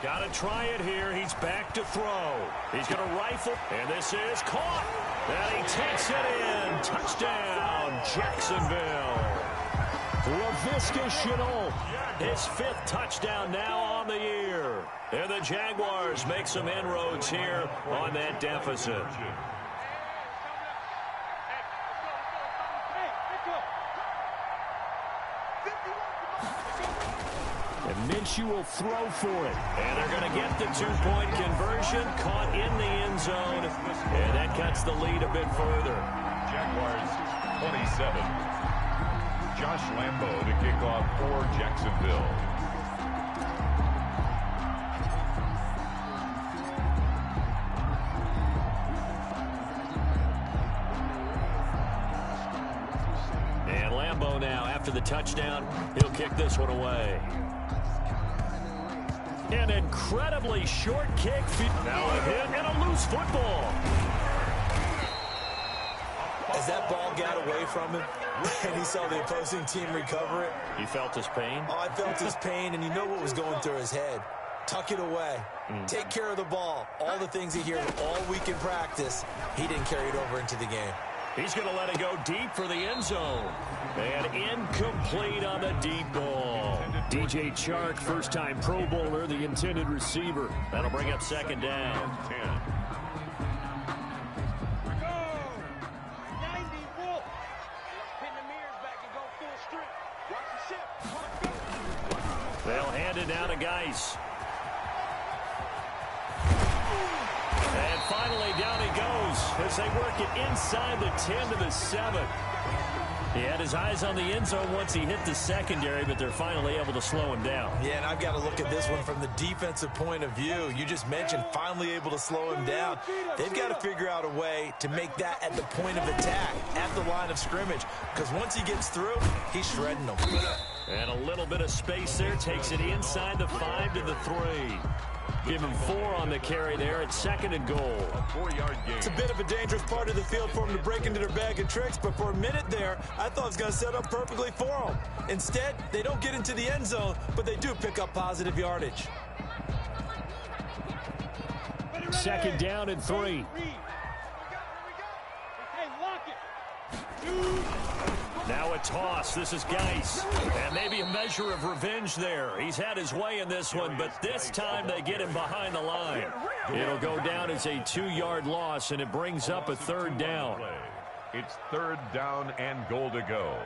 Got to try it here. He's back to throw. He's going to rifle, and this is caught. And he takes it in. Touchdown, Jacksonville. Laviska Chenault, his 5th touchdown now on the year. And the Jaguars make some inroads here on that deficit. And Minshew will throw for it. And they're going to get the 2-point conversion. Caught in the end zone. And that cuts the lead a bit further. Jaguars 27. Josh Lambo to kick off for Jacksonville. And Lambo now, after the touchdown, he'll kick this one away. An incredibly short kick. Now a hit and a loose football. as that ball got away from him and he saw the opposing team recover it. You felt his pain? Oh, I felt his pain, and you know what was going through his head. Tuck it away. Take care of the ball. All the things he hears all week in practice, he didn't carry it over into the game. He's going to let it go deep for the end zone. And incomplete on the deep ball. DJ Chark, first-time Pro Bowler, the intended receiver. That'll bring up second down. 10. They'll hand it down to Geis. And finally, down he goes as they work it inside the 10 to the 7. He had his eyes on the end zone once he hit the secondary, but they're finally able to slow him down. Yeah, and I've got to look at this one from the defensive point of view. You just mentioned finally able to slow him down. They've got to figure out a way to make that at the point of attack, at the line of scrimmage, because once he gets through, he's shredding them. And a little bit of space there, takes it inside the 5 to the 3. Give him 4 on the carry there at 2nd and goal. A 4-yard gain. It's a bit of a dangerous part of the field for him to break into their bag of tricks, but for a minute there, I thought it was going to set up perfectly for them. Instead, they don't get into the end zone, but they do pick up positive yardage. 2nd down and 3. Now a toss. This is Geis. And maybe a measure of revenge there. He's had his way in this one, but this time they get him behind the line. It'll go down as a 2-yard loss, and it brings up a 3rd down. It's 3rd down and goal to go.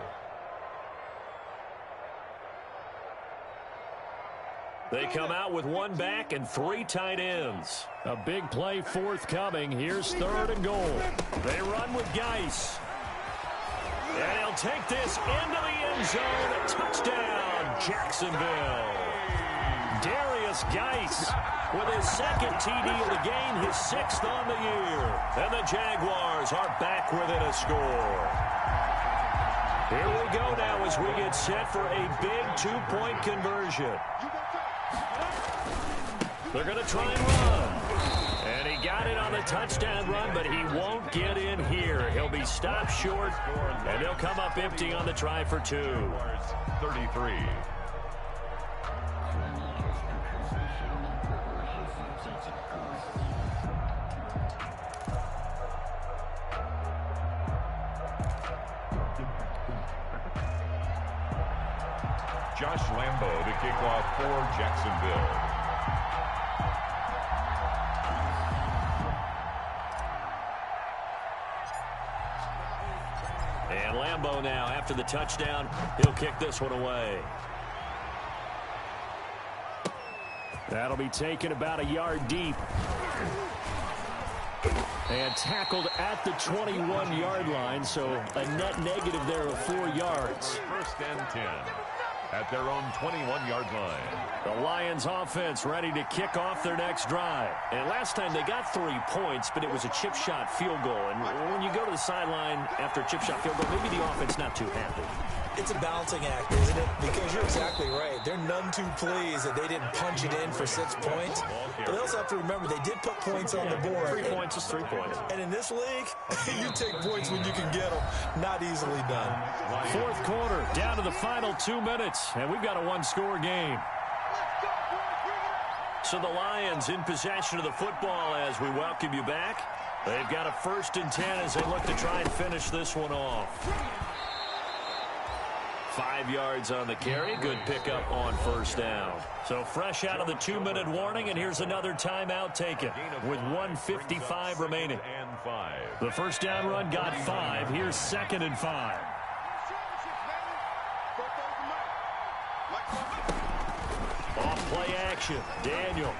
They come out with 1 back and 3 tight ends. A big play forthcoming. Here's 3rd and goal. They run with Geis. And he'll take this into the end zone. Touchdown, Jacksonville. Darius Geis with his 2nd TD of the game, his 6th on the year. And the Jaguars are back within a score. Here we go now as we get set for a big 2-point conversion. They're going to try and run. And he got it on the touchdown run, but he won't get in here. He'll be stopped short, and they'll come up empty on the try for 2. 33. Josh Lambo to kick off for Jacksonville. And Lambo now, after the touchdown, he'll kick this one away. That'll be taken about a yard deep. And tackled at the 21-yard line, so a net negative there of 4 yards. 1st and 10 at their own 21-yard line. The Lions offense ready to kick off their next drive. And last time they got 3 points, but it was a chip shot field goal. And when you go to the sideline after a chip shot field goal, maybe the offense not too happy. It's a balancing act, isn't it? Because you're exactly right. They're none too pleased that they didn't punch it in for 6 points. But they also have to remember they did put points on the board. 3 points is 3 points. And in this league, you take points when you can get them. Not easily done. 4th quarter, down to the final 2 minutes. And we've got a 1-score game. So the Lions in possession of the football as we welcome you back. They've got a 1st and 10 as they look to try and finish this one off. 5 yards on the carry. Good pickup on 1st down. So fresh out of the 2-minute warning, and here's another timeout taken with 1:55 remaining. The 1st down run got 5. Here's 2nd and 5. Off play action. Daniel.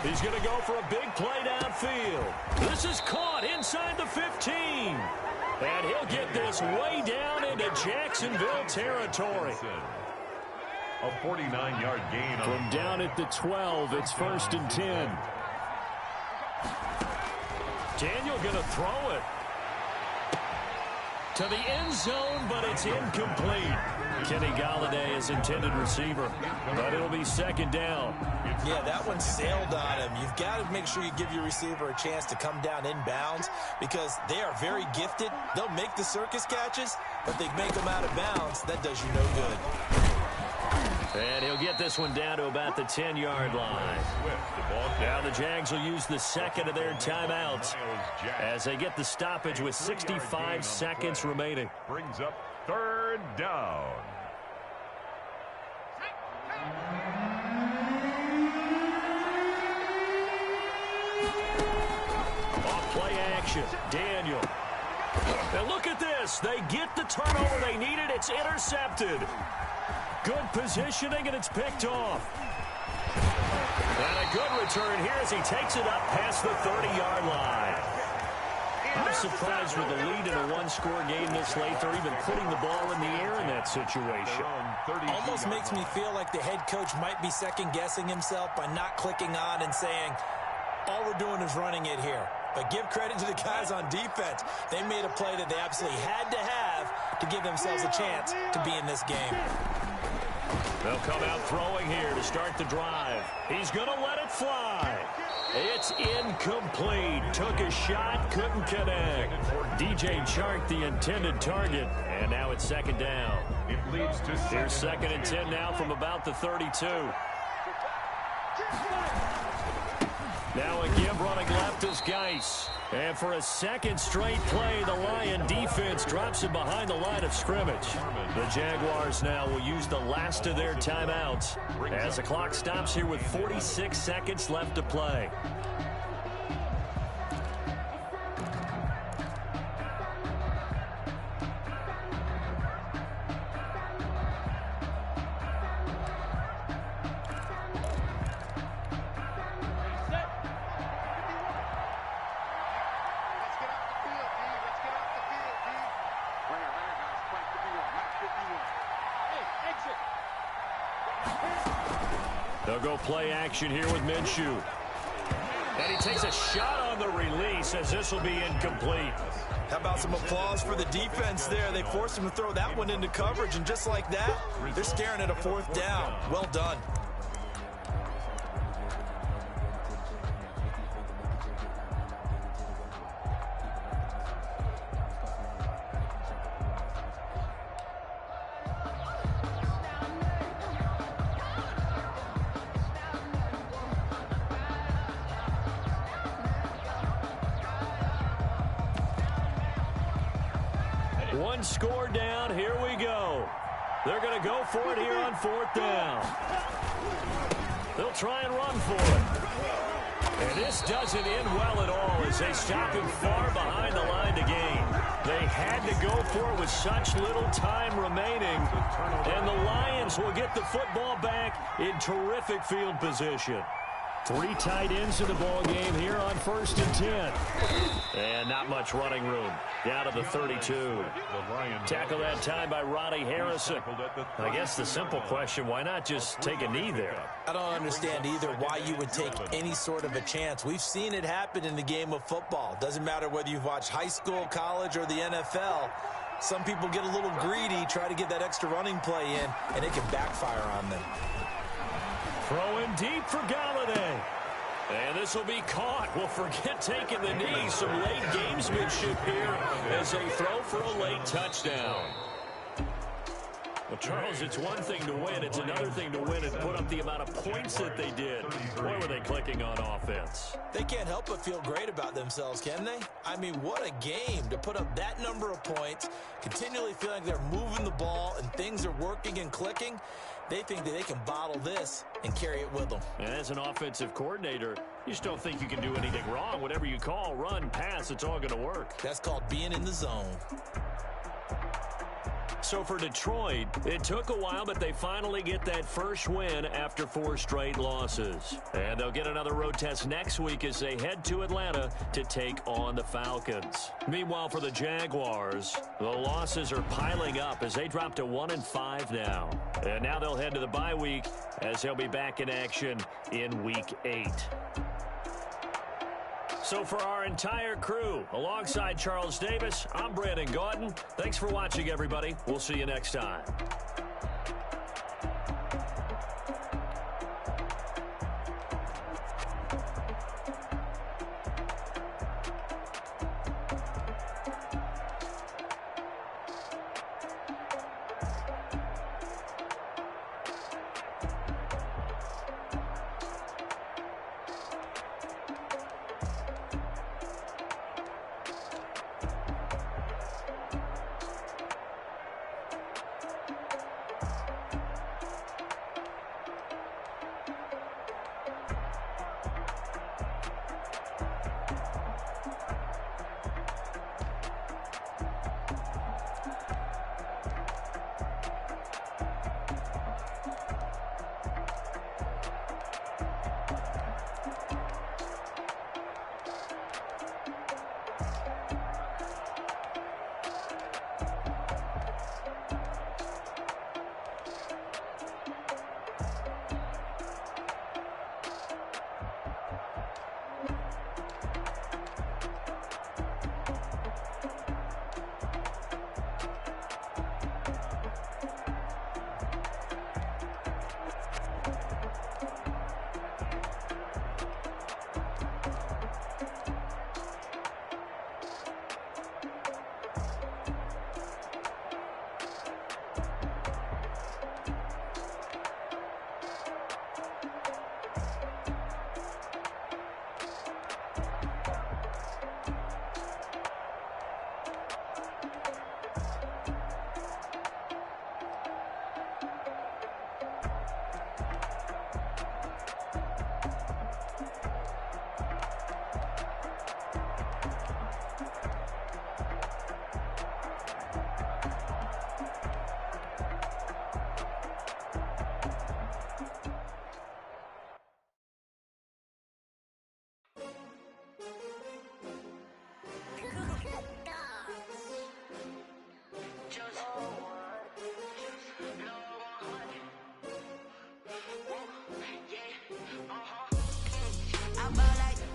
He's going to go for a big play downfield. This is caught inside the 15. And he'll get this way down into Jacksonville territory. A 49-yard gain. From down at the 12, it's 1st and 10. Daniel going to throw it. To the end zone, but it's incomplete. Kenny Galladay is intended receiver, but it'll be second down. Yeah, that one sailed on him. You've got to make sure you give your receiver a chance to come down inbounds because they are very gifted. They'll make the circus catches, but they make them out of bounds. That does you no good. And he'll get this one down to about the 10-yard line. Now the Jags will use the second of their timeouts as they get the stoppage with 65 seconds remaining. Brings up third down. Off play action. Daniel. And look at this. They get the turnover they needed. It's intercepted. Good positioning, and it's picked off. And a good return here as he takes it up past the 30-yard line. I'm surprised with the lead in a one-score game this late. They're even putting the ball in the air in that situation. Almost makes me feel like the head coach might be second-guessing himself by not clicking on and saying, all we're doing is running it here. But give credit to the guys on defense. They made a play that they absolutely had to have to give themselves a chance to be in this game. They'll come out throwing here to start the drive. He's going to let it fly. It's incomplete. Took a shot, couldn't connect. DJ Chark, the intended target, and now it's second down. It leads to Here's second and 10 now from about the 32. Now a give running left is Geis. And for a second straight play, the Lion defense drops him behind the line of scrimmage. The Jaguars now will use the last of their timeouts as the clock stops here with 46 seconds left to play. They'll go play action here with Minshew. And he takes a shot on the release as this will be incomplete. How about some applause for the defense there? They forced him to throw that one into coverage, and just like that, they're staring at a fourth down. Well done. One score down. Here we go. They're going to go for it here on fourth down. They'll try and run for it. And this doesn't end well at all as they stop him far behind the line to gain. They had to go for it with such little time remaining. And the Lions will get the football back in terrific field position. 3 tight ends in the ball game here on 1st and 10. And not much running room. Down to the 32. Tackle that time by Roddy Harrison. I guess the simple question, why not just take a knee there? I don't understand either why you would take any sort of a chance. We've seen it happen in the game of football. Doesn't matter whether you've watched high school, college, or the NFL. Some people get a little greedy, try to get that extra running play in, and it can backfire on them. Throwing deep for Galladay. And this will be caught. Well, forget taking the knee. Some late gamesmanship here as they throw for a late touchdown. Well, Charles, it's one thing to win. It's another thing to win and put up the amount of points that they did. Boy, were they clicking on offense. They can't help but feel great about themselves, can they? I mean, what a game to put up that number of points, continually feeling they're moving the ball and things are working and clicking. They think that they can bottle this and carry it with them. And as an offensive coordinator, you just don't think you can do anything wrong. Whatever you call, run, pass, it's all going to work. That's called being in the zone. So for Detroit, it took a while, but they finally get that first win after 4 straight losses. And they'll get another road test next week as they head to Atlanta to take on the Falcons. Meanwhile, for the Jaguars, the losses are piling up as they drop to 1-5 now. And now they'll head to the bye week as they'll be back in action in Week 8. So for our entire crew, alongside Charles Davis, I'm Brandon Gaudin. Thanks for watching, everybody. We'll see you next time.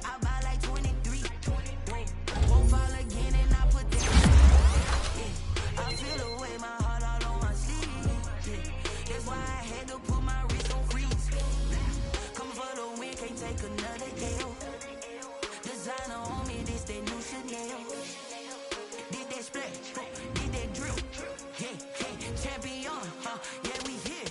I buy like 23. Won't fall again and I put that. Yeah. I feel the way my heart all on my sleeve. Yeah. That's why I had to put my wrist on freeze. Coming for the win, can't take another L. Designer on me, this that new Chanel. Did that splash, did that drill. Yeah, champion, yeah, we here.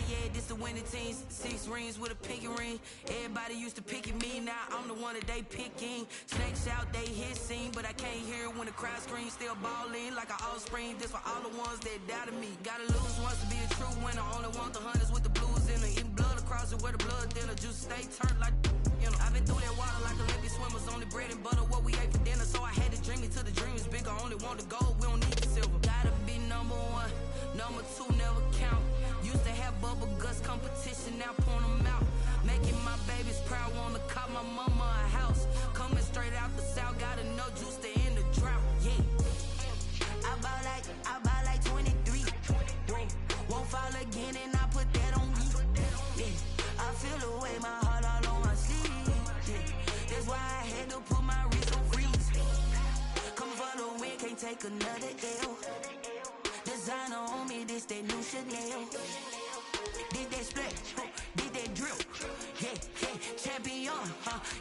Yeah, this the winning teams. 6 rings with a pinky ring. Everybody used to picking me, now I'm the one that they picking. Snakes out, they hit scene, but I can't hear it when the crowd screams. Still balling like an offspring. This for all the ones that doubted me. Gotta lose once to be a true winner. Only want the hunters with the blues in her. Eating blood across it where the blood dinner. Juice stay turned like, you know. I've been through that water like Olympic swimmers. Only bread and butter, what we ate for dinner. So I had to dream it till the dream is bigger. Only want the gold, we don't need the silver. Gotta be number 1, number 2 never count. Used to have bubble guts competition, now point them out. Making my babies proud, wanna call my mama a house. Coming straight out the south, gotta know juice to end the drought. Yeah, I buy like 23. Won't fall again and I put that on me. Yeah, I feel the way my heart all on my sleeve. Yeah, that's why I had to put my wrist on freeze. Come for the win, can't take another L. Designer on me, this that new Chanel. Did that splash, did that drill. Yeah, champion,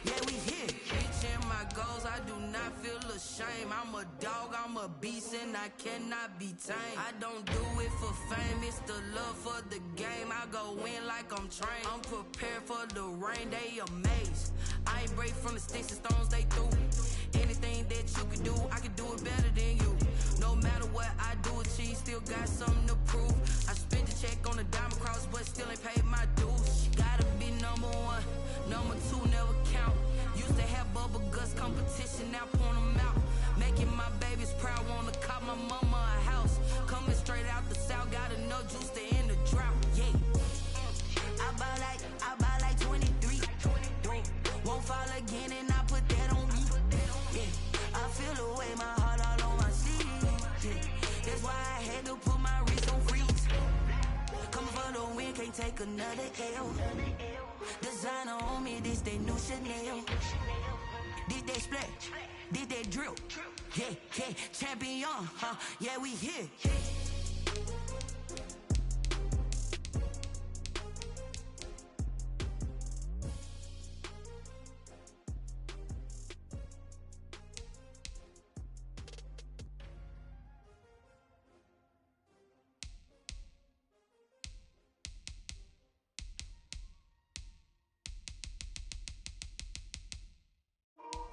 yeah, we here. Reaching my goals, I do not feel ashamed. I'm a dog, I'm a beast, and I cannot be tamed. I don't do it for fame, it's the love for the game. I go in like I'm trained. I'm prepared for the rain, they amazed. I ain't break from the sticks and stones they threw. Anything that you can do, I can do it better than you. No matter what I do, achieve, still got something to prove. I spent the check on the diamond cross, but still ain't paid my dues. Gotta be number 1, number 2 never count. Used to have bubble guts competition, now point them out. Making my babies proud, wanna call my mama a house. Coming straight out the south, gotta know juice to end the drought. Yeah, I buy like 23. Won't fall again and I put that on me. Yeah, I feel the way my heart all on my sleeve. Yeah, that's why I had to put my wrist on freeze. Coming for the win, can't take another L. Designer on me, this that new Chanel. Did that splash, did that drill. Yeah, yeah, champion, huh? Yeah, we here.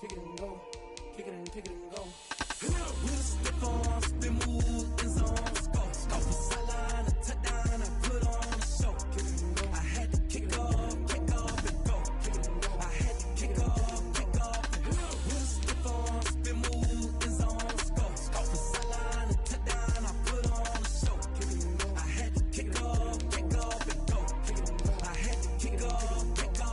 Kick it and go, kick it and go. With a stiff on, spin move, in zone, go. Off the sideline, a touchdown, I put on a show. Kick it and go. I had to kick off and go. Kick it and go. I had to kick off and go. With a stiff on, spin move, in zone, go. Off the sideline, a touchdown, I put on a show. Kick it and go. I had to kick off and go. Kick it and go. I had to kick off and go.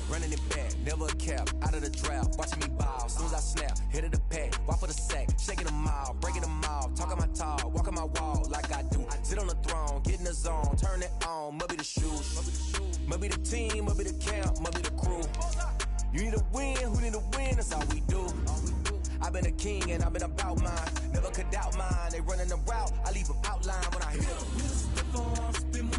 Running it back, never a cap, out of the draft, watching me ball, soon as I snap, hit of the pack, walk for the sack, shaking them all, breaking them all, talking my talk, walking my wall like I do, sit on the throne, get in the zone, turn it on, must be the shoes, must be the team, must be the camp, must be the crew, you need a win, who need a win, that's all we do, I've been a king and I've been about mine, never could doubt mine, they running the route, I leave them outline when I hit them.